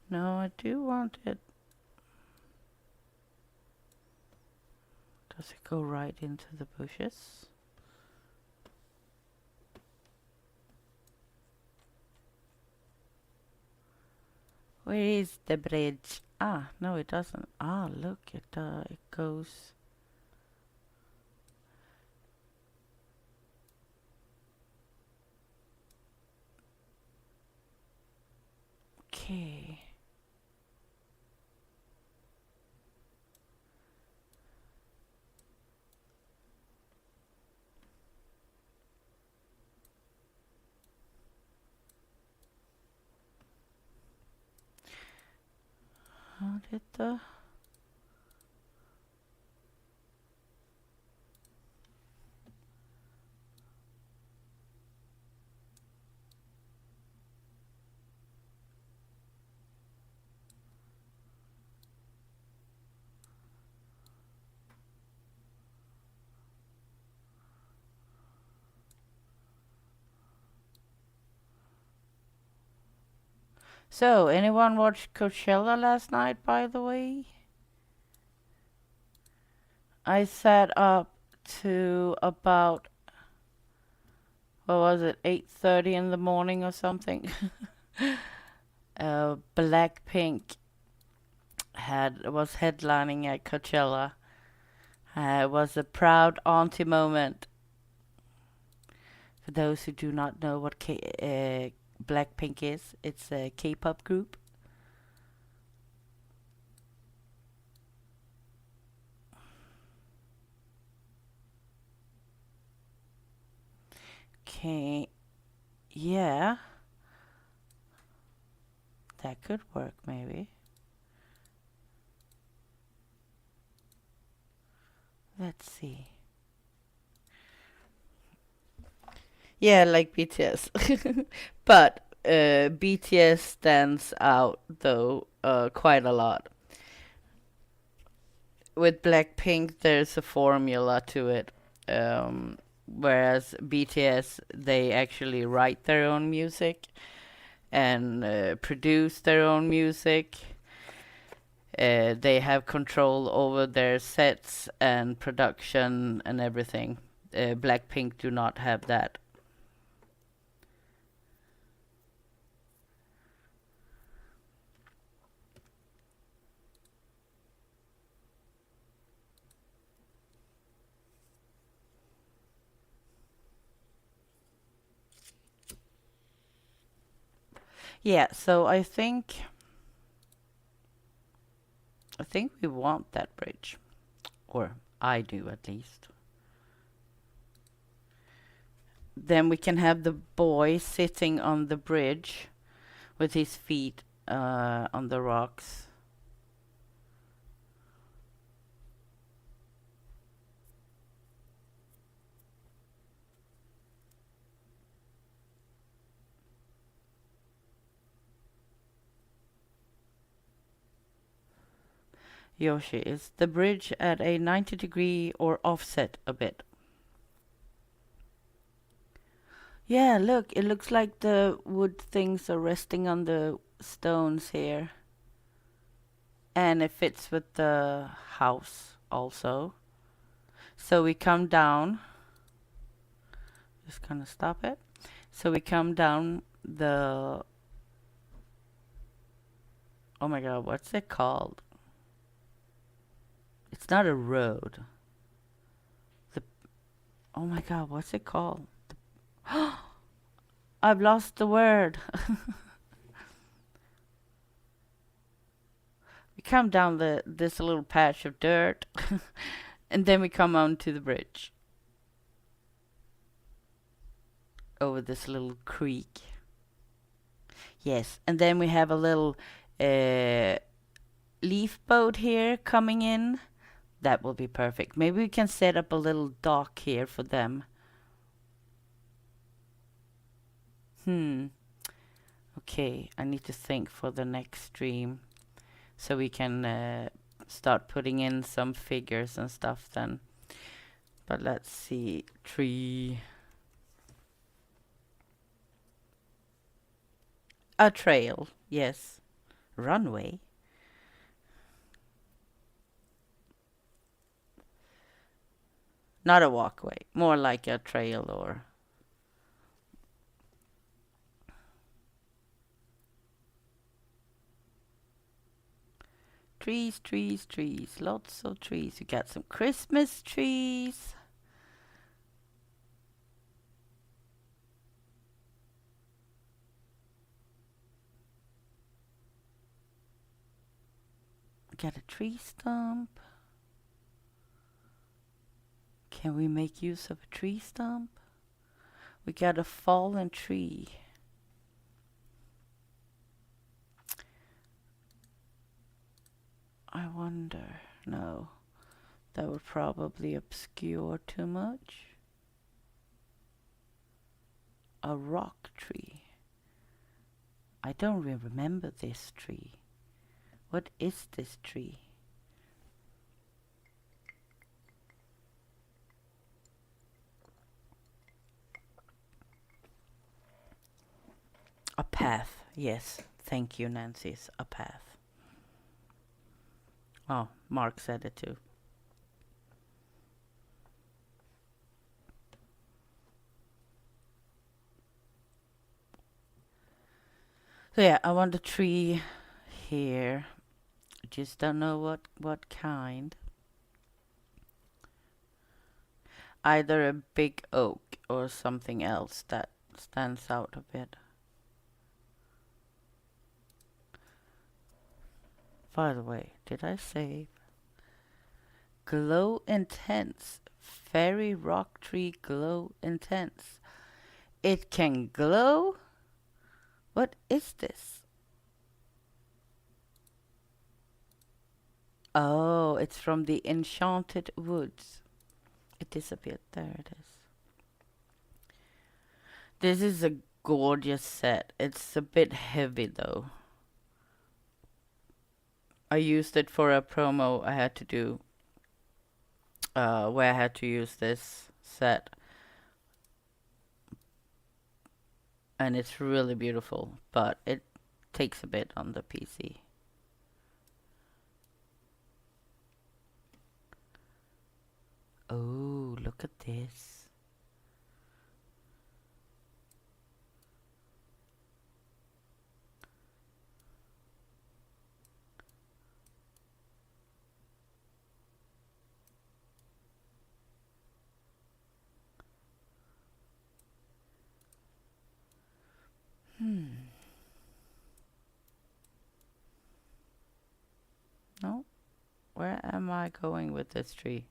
no, I do want it. Does it go right into the bushes? Where is the bridge? Ah, no, it doesn't. Ah, look, it goes. Okay. How did the... So, anyone watch Coachella last night, by the way? I sat up to about, what was it, 8:30 in the morning or something. Blackpink was headlining at Coachella. It was a proud auntie moment. For those who do not know what Blackpink is, it's a K-pop group. Okay, yeah, that could work maybe. Let's see. Yeah, like BTS. But BTS stands out though quite a lot. With Blackpink, there's a formula to it. Whereas BTS, they actually write their own music and produce their own music. They have control over their sets and production and everything. Blackpink do not have that. Yeah, so I think we want that bridge. Or I do at least. Then we can have the boy sitting on the bridge with his feet on the rocks. Yoshi, is the bridge at a 90-degree or offset a bit? Yeah, look, it looks like the wood things are resting on the stones here. And it fits with the house also. So we come down. Just gonna stop it. So we come down the. Oh my god, what's it called? It's not a road. The. Oh my god, what's it called? I've lost the word. We come down this little patch of dirt, and then we come onto the bridge over this little creek. Yes, and then we have a little uh, leaf boat here coming in. That will be perfect. Maybe we can set up a little dock here for them. Hmm. Okay, I need to think for the next stream so we can start putting in some figures and stuff then. But let's see. Tree. A trail. Yes. Runway. Not a walkway. More like a trail or. Trees, trees, trees. Lots of trees. We got some Christmas trees. We got a tree stump. Can we make use of a tree stump? We got a fallen tree. I wonder. No, that would probably obscure too much. A rock tree. I don't remember this tree. What is this tree? A path. Yes. Thank you, Nancy. A path. Oh, Mark said it too. So yeah, I want a tree here. Just don't know what kind. Either a big oak or something else that stands out a bit. By the way, did I say glow intense? Fairy rock tree glow intense. It can glow? What is this? Oh, it's from the Enchanted Woods. It disappeared. There it is. This is a gorgeous set. It's a bit heavy though. I used it for a promo I had to do where I had to use this set. And it's really beautiful, but it takes a bit on the PC. Oh, look at this. Hmm. Where am I going with this tree?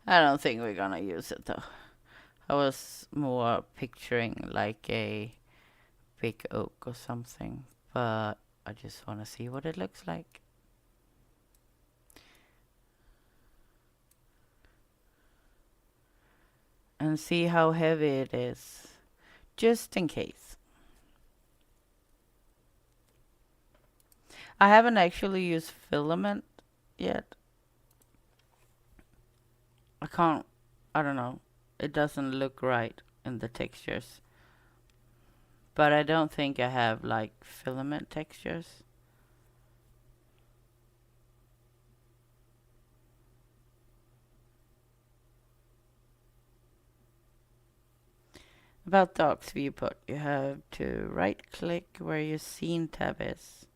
I don't think we're gonna use it though. I was more picturing like a big oak or something, but I just want to see what it looks like. And see how heavy it is, just in case. I haven't actually used filament yet. I don't know. It doesn't look right in the textures. But I don't think I have like filament textures. About the Ox viewport, you have to right click where your scene tab is.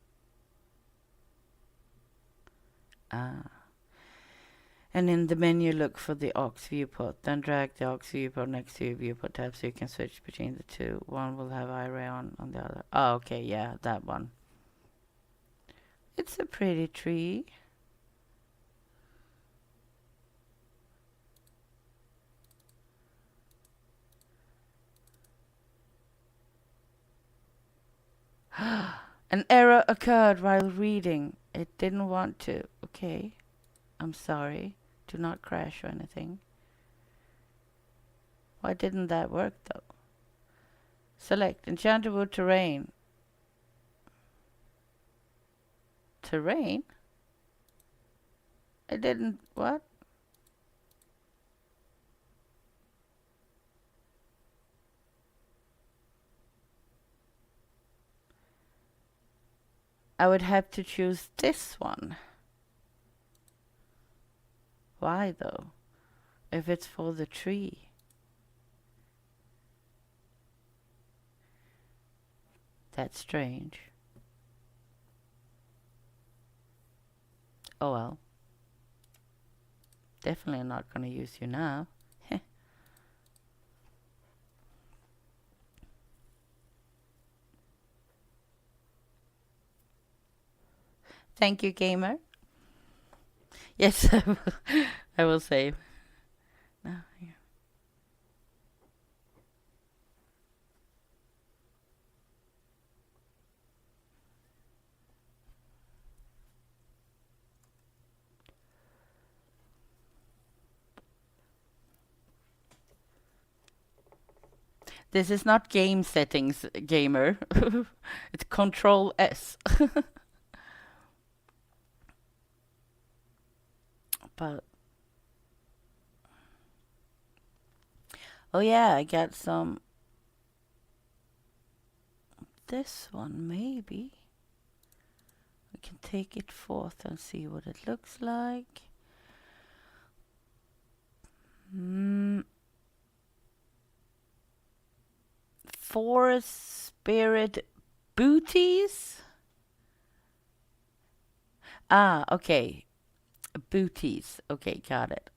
And in the menu look for the aux viewport. Then drag the aux viewport next to your viewport tab so you can switch between the two. One will have iRay on the other. Oh, okay, yeah, that one. It's a pretty tree. An error occurred while reading. It didn't want to. Okay. I'm sorry. Do not crash or anything. Why didn't that work though? Select Enchanted Wood Terrain. Terrain? It didn't. What? I would have to choose this one. Why though? If it's for the tree. That's strange. Oh well. Definitely not gonna use you now. Thank you, gamer. Yes, I will save. No, here. This is not game settings, gamer. It's Control S. But oh yeah, I got some. This one maybe. We can take it forth and see what it looks like. Forest Spirit Booties? Ah, okay. Booties. Okay, got it.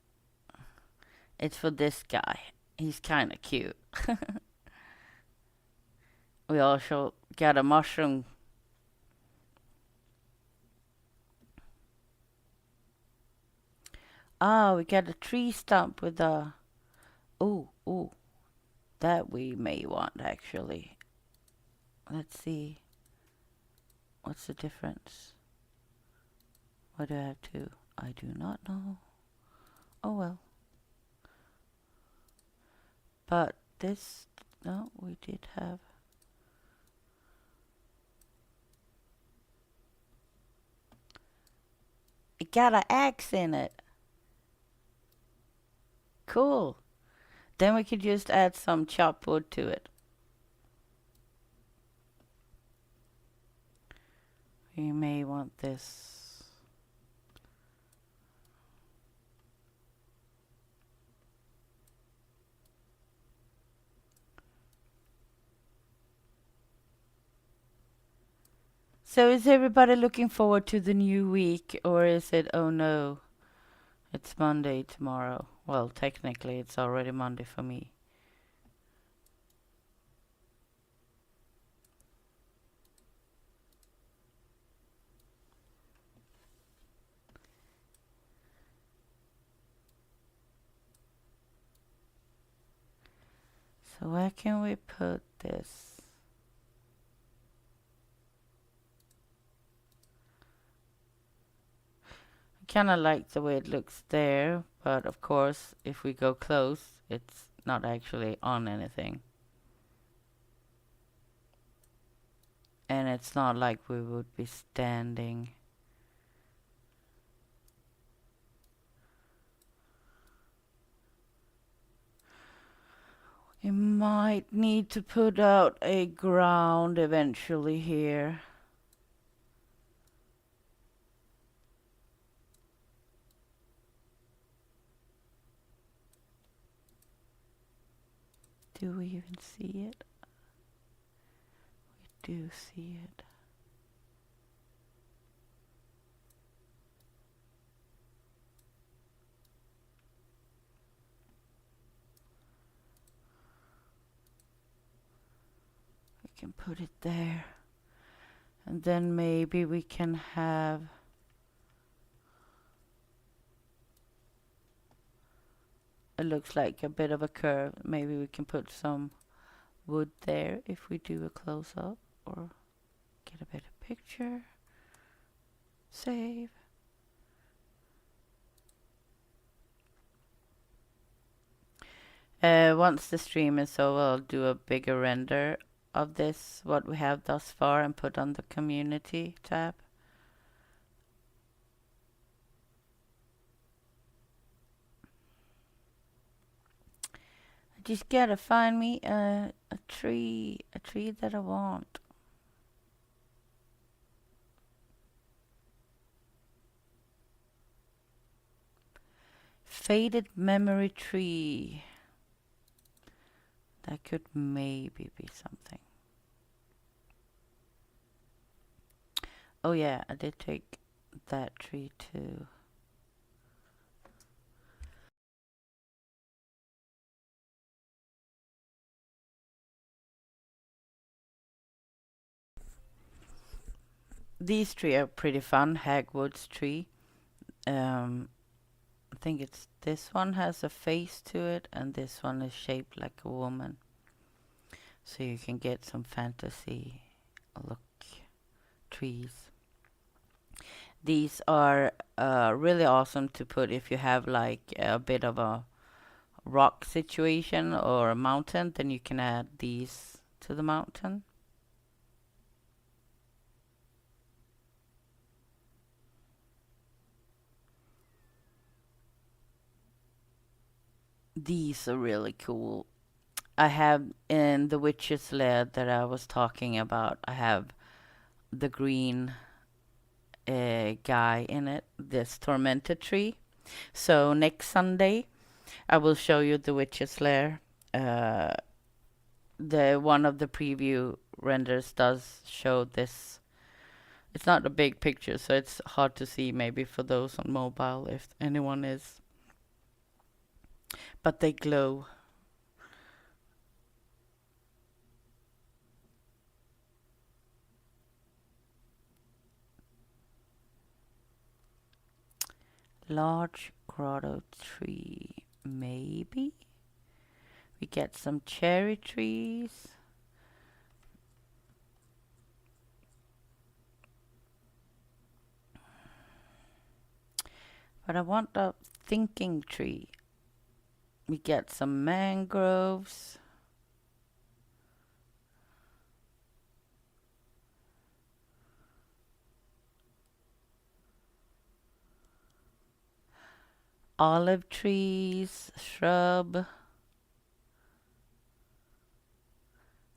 It's for this guy. He's kind of cute. We also got a mushroom. Ah, we got a tree stump with a. Ooh. That we may want actually. Let's see. What's the difference? What do I have to? I do not know. Oh well. But this. No, we did have. It got an axe in it. Cool. Then we could just add some chopped wood to it. We may want this. So is everybody looking forward to the new week, or is it, oh no, it's Monday tomorrow? Well, technically, it's already Monday for me. So where can we put this? I kind of like the way it looks there, but of course, if we go close, it's not actually on anything. And it's not like we would be standing. We might need to put out a ground eventually here. Do we even see it? We do see it. We can put it there. And then maybe we can have... It looks like a bit of a curve. Maybe we can put some wood there if we do a close-up, or get a better picture. Save. Once the stream is over, I'll do a bigger render of this, what we have thus far, and put on the community tab. I just gotta find me a tree that I want. Faded memory tree. That could maybe be something. Oh yeah, I did take that tree too. These three are pretty fun. Hagwood's tree. I think it's this one has a face to it, and this one is shaped like a woman. So you can get some fantasy look trees. These are really awesome to put if you have like a bit of a rock situation or a mountain, then you can add these to the mountain. These are really cool. I have in the Witch's Lair that I was talking about, I have the green guy in it, this tormented tree. So next Sunday, I will show you the Witch's Lair. The one of the preview renders does show this. It's not a big picture, so it's hard to see maybe for those on mobile if anyone is. But they glow. Large grotto tree, maybe? We get some cherry trees. But I want a thinking tree. We get some mangroves. Olive trees, shrub.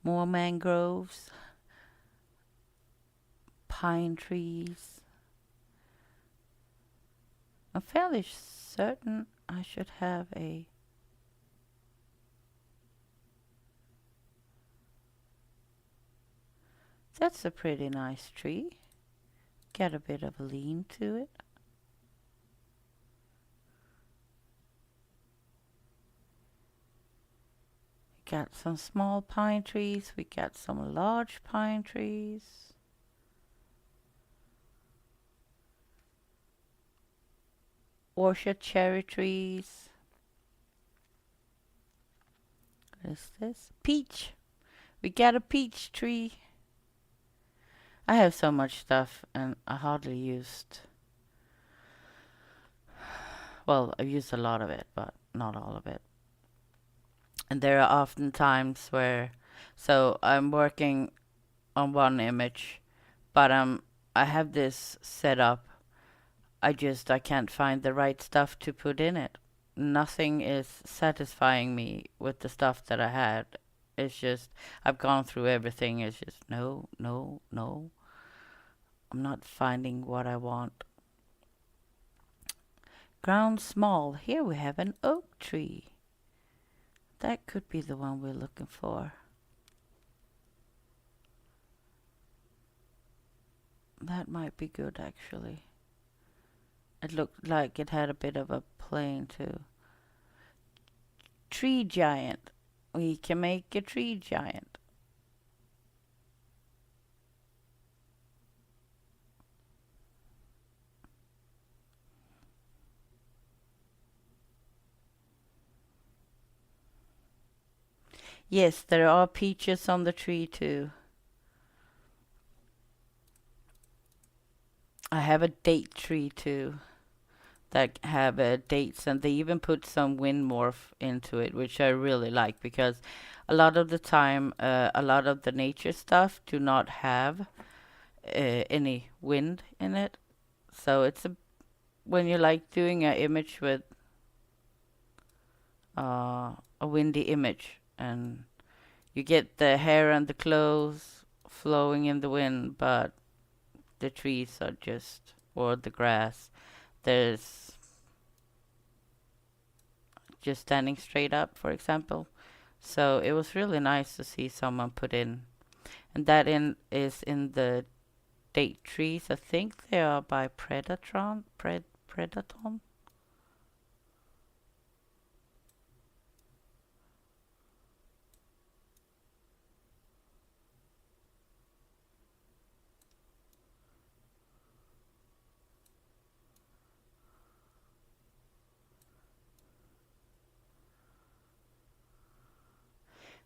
More mangroves. Pine trees. I'm fairly certain I should have a... That's a pretty nice tree. Got a bit of a lean to it. Got some small pine trees. We got some large pine trees. Orchard cherry trees. What is this? Peach. We got a peach tree. I have so much stuff and I hardly used. Well, I've used a lot of it, but not all of it. And there are often times where, so I'm working on one image, but I have this set up. I can't find the right stuff to put in it. Nothing is satisfying me with the stuff that I had. It's just I've gone through everything. It's just no, no, no. I'm not finding what I want. Ground small. Here we have an oak tree. That could be the one we're looking for. That might be good actually. It looked like it had a bit of a plane too. Tree giant. We can make a tree giant. Yes, there are peaches on the tree too. I have a date tree too that have dates, and they even put some wind morph into it, which I really like because a lot of the time, a lot of the nature stuff do not have any wind in it. So it's when you like doing an image with a windy image, and you get the hair and the clothes flowing in the wind, but the trees are just, or the grass, there's just standing straight up, for example. So it was really nice to see someone put in, and that is in the date trees. I think they are by Predaton.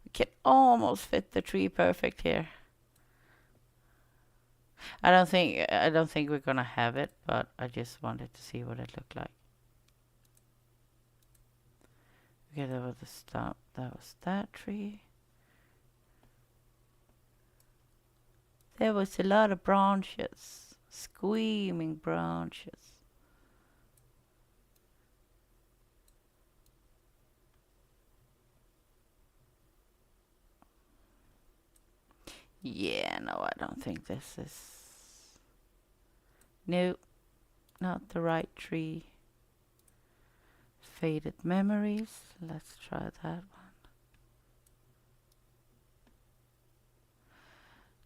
We can almost fit the tree perfect here. I don't think we're gonna have it, but I just wanted to see what it looked like. Okay, that was the stump. That was that tree. There was a lot of branches, screaming branches. Yeah, no, I don't think this is. Nope, not the right tree. Faded memories. Let's try that one.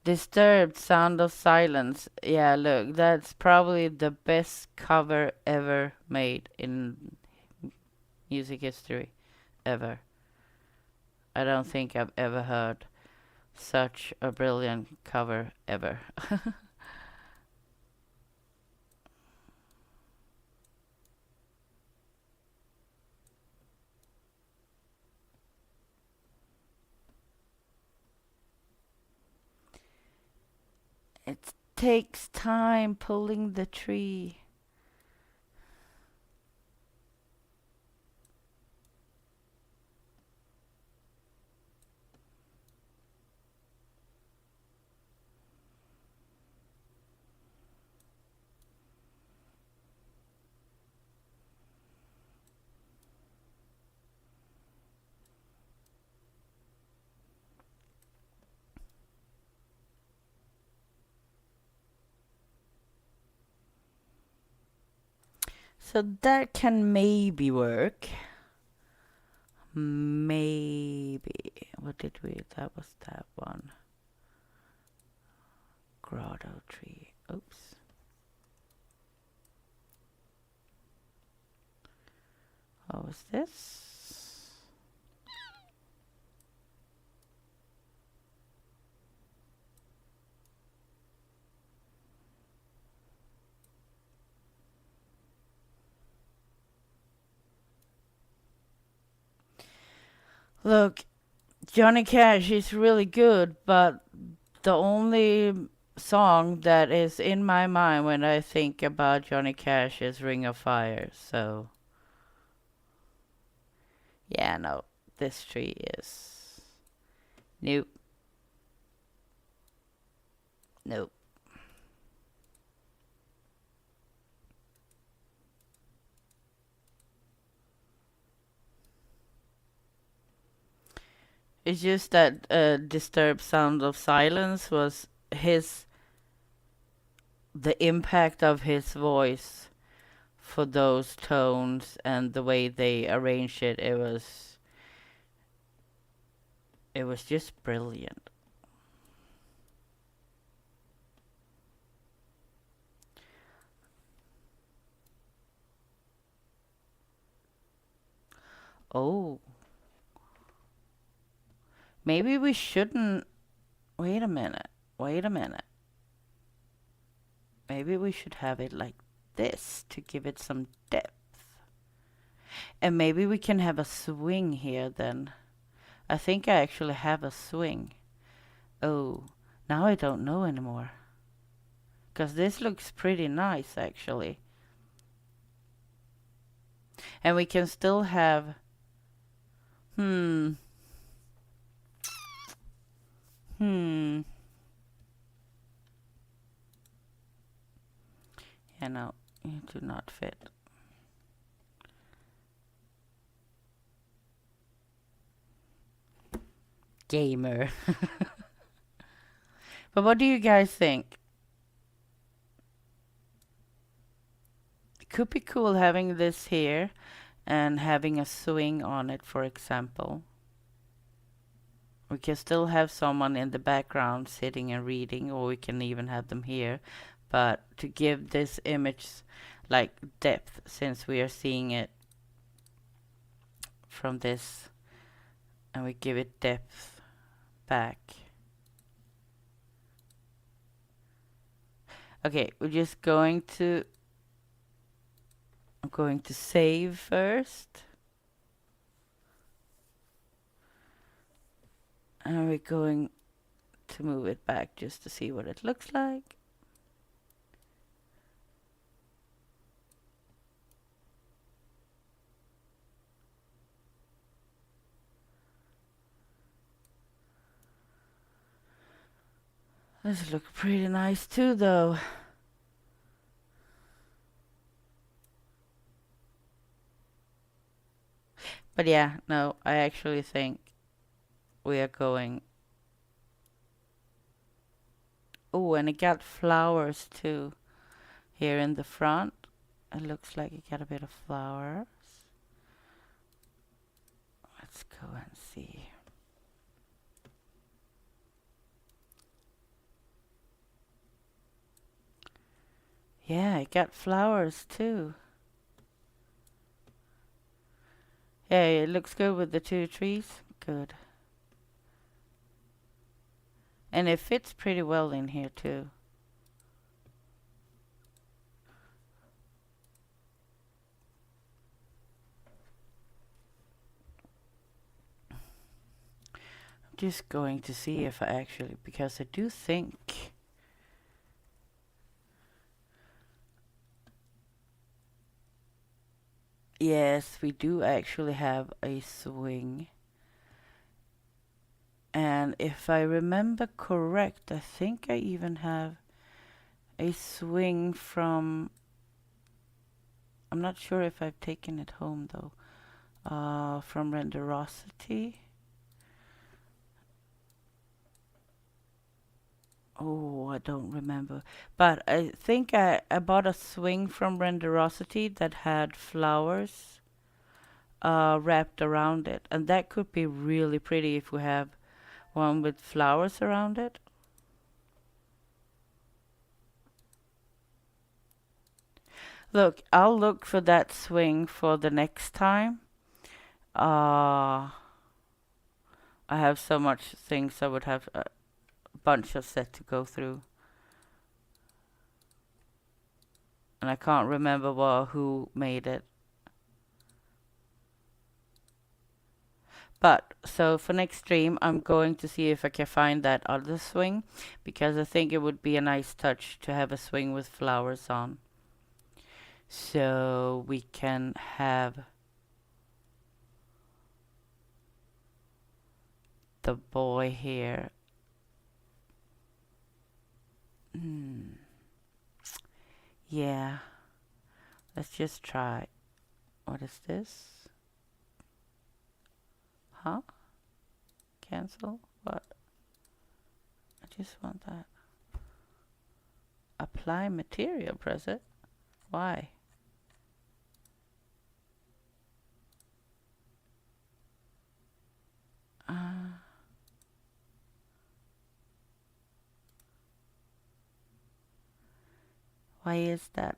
Disturbed Sound of Silence. Yeah, look, that's probably the best cover ever made in music history. Ever. I don't think I've ever heard such a brilliant cover ever. It takes time pulling the tree. So that can maybe work. Maybe. What did we? That was that one. Grotto tree. Oops. What was this? Look, Johnny Cash is really good, but the only song that is in my mind when I think about Johnny Cash is Ring of Fire. So, yeah, no, this tree is. Nope, nope. It's just that Disturbed Sound of Silence was his, the impact of his voice for those tones and the way they arranged it. It was just brilliant. Oh, maybe we shouldn't. Wait a minute. Wait a minute. Maybe we should have it like this to give it some depth. And maybe we can have a swing here then. I think I actually have a swing. Oh, now I don't know anymore. Because this looks pretty nice actually. And we can still have. Hmm. Hmm. Yeah, no, you do not fit. Gamer. But what do you guys think? It could be cool having this here and having a swing on it, for example. We can still have someone in the background sitting and reading, or we can even have them here. But to give this image like depth, since we are seeing it from this, and we give it depth back. Okay, we're just going to. I'm going to save first. And we're going to move it back just to see what it looks like. This looks pretty nice too, though. But yeah, no, I actually think we are going. Oh, and it got flowers too here in the front. It looks like it got a bit of flowers. Let's go and see. Yeah, it got flowers too. Yeah, it looks good with the two trees. Good. And it fits pretty well in here too. I'm just going to see if I actually, because I do think. Yes, we do actually have a swing. And if I remember correct, I think I even have a swing from. I'm not sure if I've taken it home though. From Renderosity. Oh, I don't remember. But I think I bought a swing from Renderosity that had flowers wrapped around it. And that could be really pretty if we have one with flowers around it. Look, I'll look for that swing for the next time. Uh, I have so much things I would have a bunch of set to go through. And I can't remember who made it. But, so for next stream, I'm going to see if I can find that other swing, because I think it would be a nice touch to have a swing with flowers on. So we can have the boy here. Yeah, let's just try. What is this? Huh? Cancel? What? I just want that. Apply material, press it. Why? Why is that?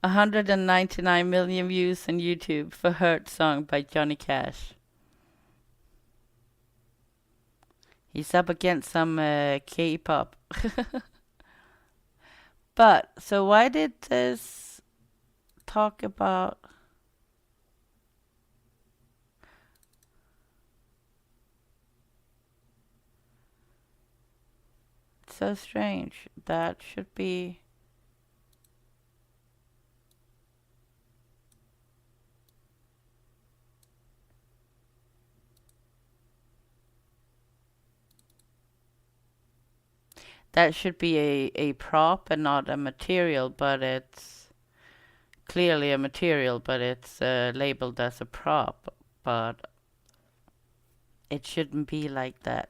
$199 million views on YouTube for Hurt Song by Johnny Cash. He's up against some K-pop. But, so why did this talk about... It's so strange. That should be... That should be a prop and not a material, but it's clearly a material, but it's labeled as a prop. But it shouldn't be like that.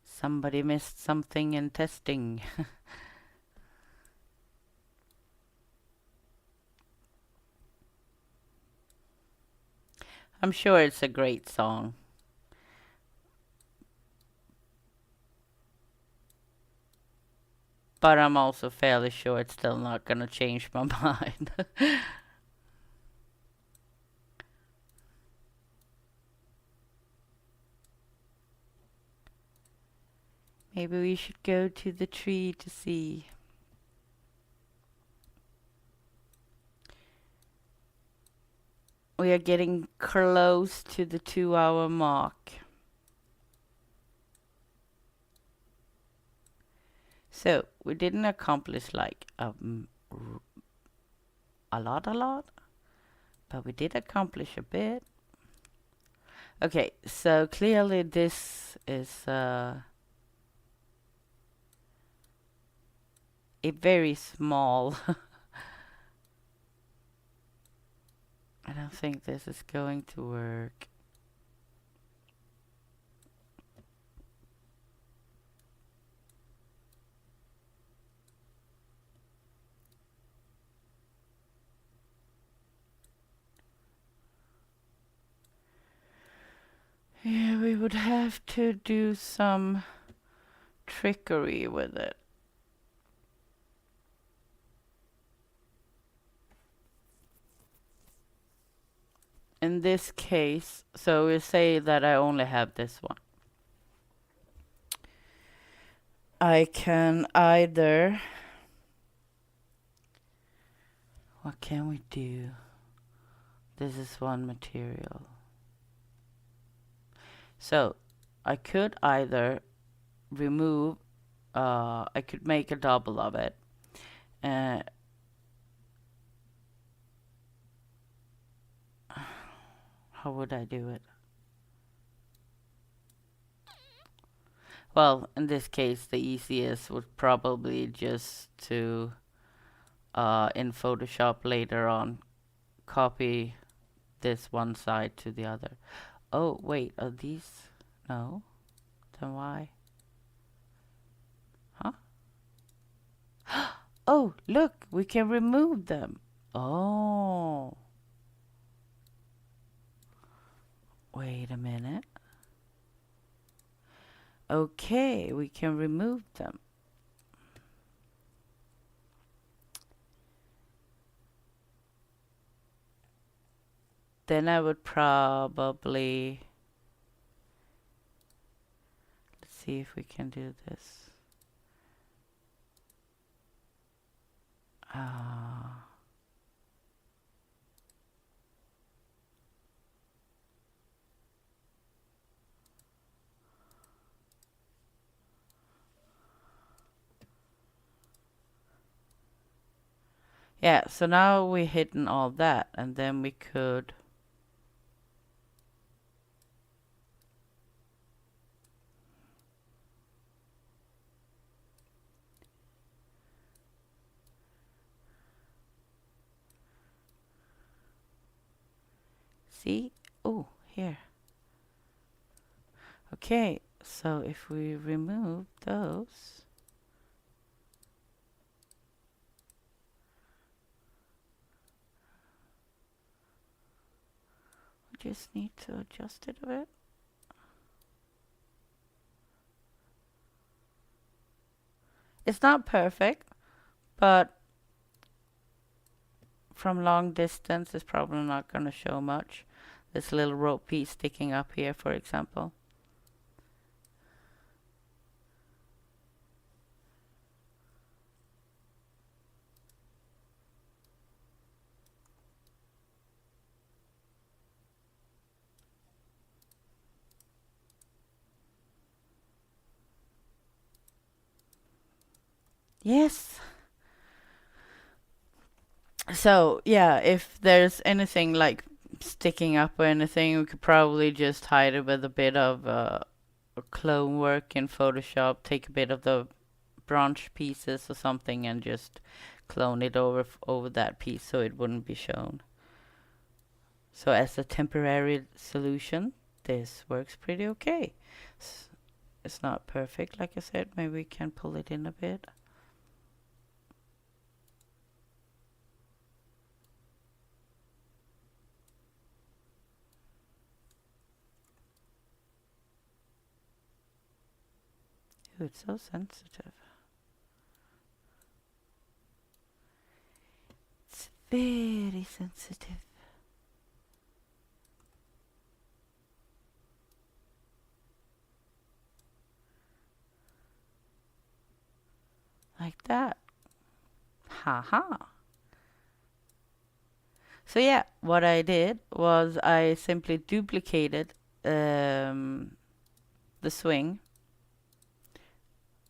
Somebody missed something in testing. I'm sure it's a great song. But I'm also fairly sure it's still not gonna change my mind. Maybe we should go to the tree to see. We are getting close to the 2-hour mark. So, we didn't accomplish like a lot, but we did accomplish a bit. Okay, so clearly this is a very small. I don't think this is going to work. Yeah, we would have to do some trickery with it. In this case, so we say that I only have this one. I can either... What can we do? This is one material. So, I could either remove... I could make a double of it. How would I do it? Well, in this case, the easiest would probably just to, in Photoshop later on, copy this one side to the other. Oh, wait, are these? No? Then why? Huh? Oh, look, we can remove them. Oh. Wait a minute. Okay, we can remove them. then I would probably, let's see if we can do this. Ah. Yeah, so now we hidden all that, and then we could see. Oh, here. Okay, so if we remove those, we just need to adjust it a bit. It's not perfect, but from long distance it's probably not going to show much. This little rope piece sticking up here, for example. Yes. So, yeah, if there's anything like sticking up or anything, we could probably just hide it with a bit of clone work in Photoshop, take a bit of the branch pieces or something and just clone it over that piece so it wouldn't be shown. So as a temporary solution, this works pretty okay. It's not perfect, like I said. Maybe we can pull it in a bit. Ooh, it's so sensitive. It's very sensitive. Like that. Haha. So yeah, what I did was I simply duplicated the swing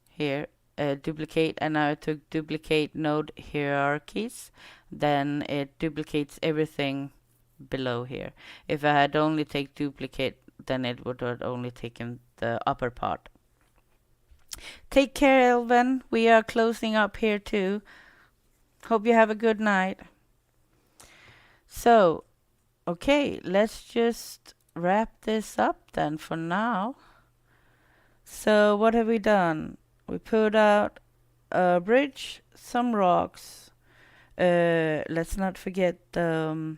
here, duplicate, and now I took duplicate node hierarchies, then it duplicates everything below here. If I had only take duplicate, then it would have only taken the upper part. Take care, Elven. We are closing up here too. Hope you have a good night. So, okay, let's just wrap this up then for now. So, what have we done? We put out a bridge, some rocks. Let's not forget the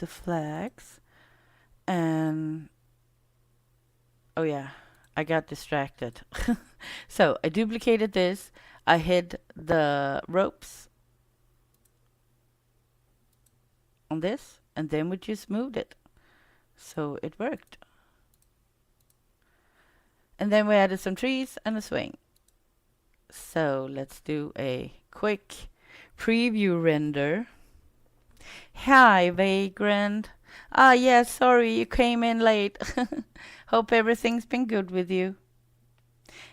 flags. And oh yeah, I got distracted. So I duplicated this. I hid the ropes on this, and then we just moved it. So it worked. And then we added some trees and a swing. So let's do a quick preview render. Hi, Vagrant. Ah, yeah, sorry you came in late. Hope everything's been good with you.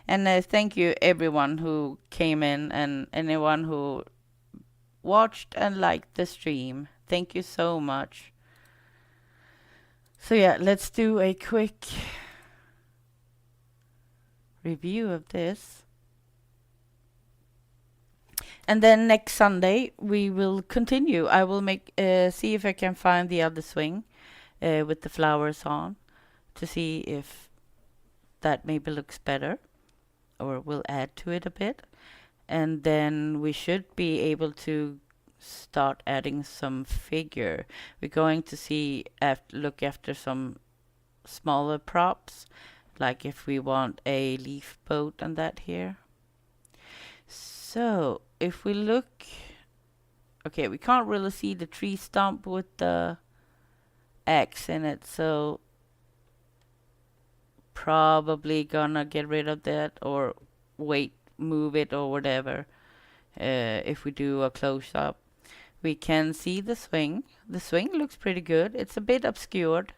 And thank you everyone who came in and anyone who watched and liked the stream. Thank you so much. So yeah, let's do a quick review of this. And then next Sunday we will continue. I will make see if I can find the other swing with the flowers on to see if that maybe looks better or will add to it a bit. And then we should be able to start adding some figure. We're going to see look after some smaller props, like if we want a leaf boat and that here. So if we look Okay, we can't really see the tree stump with the X in it, so probably gonna get rid of that or wait, move it or whatever. If we do a close up, we can see the swing. The swing looks pretty good. It's a bit obscured.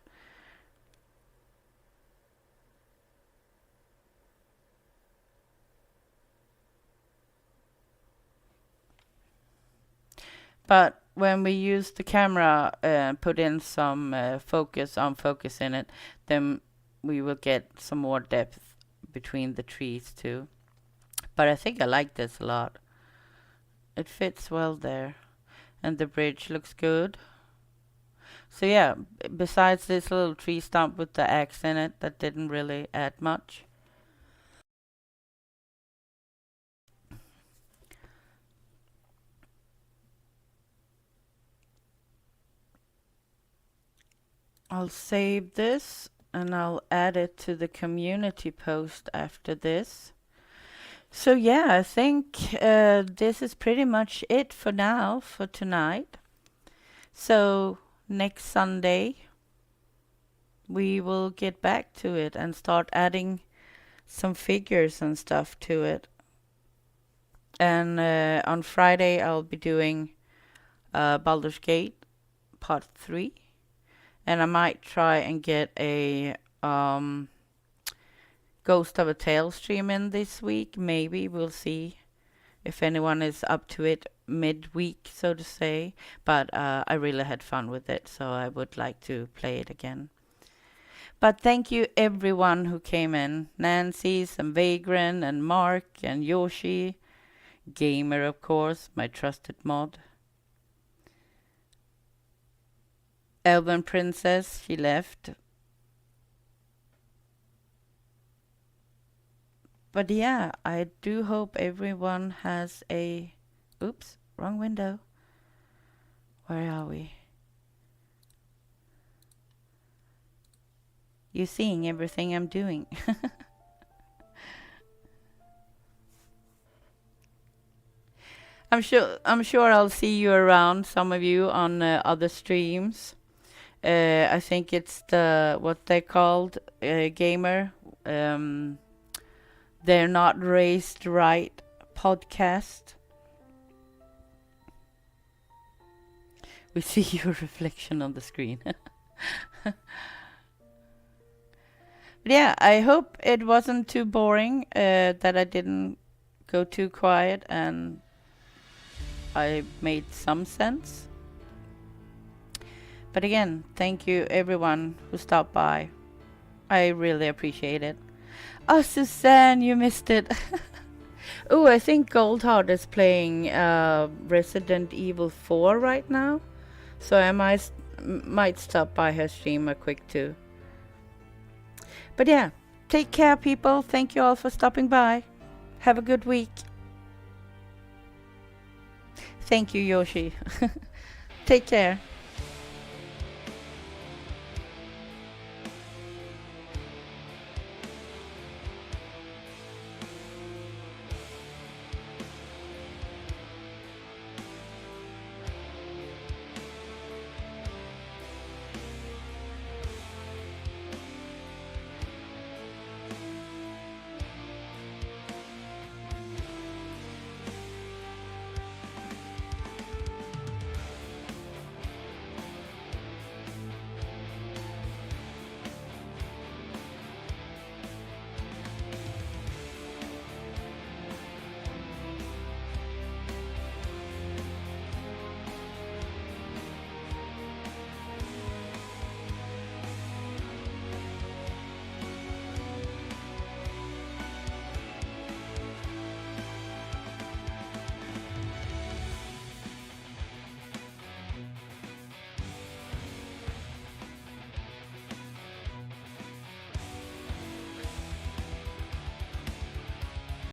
But when we use the camera, put in some focus in it, then we will get some more depth between the trees too. But I think I like this a lot. It fits well there. And the bridge looks good. So yeah, besides this little tree stump with the X in it, that didn't really add much. I'll save this and I'll add it to the community post after this. So yeah, I think this is pretty much it for now, for tonight. So next Sunday, we will get back to it and start adding some figures and stuff to it. And on Friday, I'll be doing Baldur's Gate Part 3. And I might try and get a Ghost of a Tale stream in this week. Maybe we'll see if anyone is up to it midweek, so to say. But I really had fun with it, so I would like to play it again. But thank you everyone who came in. Nancy's and Vagrant and Mark and Yoshi. Gamer, of course, my trusted mod. Elven Princess, she left. But yeah, I do hope everyone has a... Oops, wrong window. Where are we? You seeing everything I'm doing? I'm sure I'll see you around, some of you, on other streams. I think it's the what they called gamer. They're Not Raised Right podcast. We see your reflection on the screen. But yeah, I hope it wasn't too boring, that I didn't go too quiet and I made some sense. But again, thank you everyone who stopped by. I really appreciate it. Oh, Suzanne, you missed it. Oh, I think Goldheart is playing Resident Evil 4 right now. So I might stop by her stream a quick too. But yeah, take care people. Thank you all for stopping by. Have a good week. Thank you, Yoshi. Take care.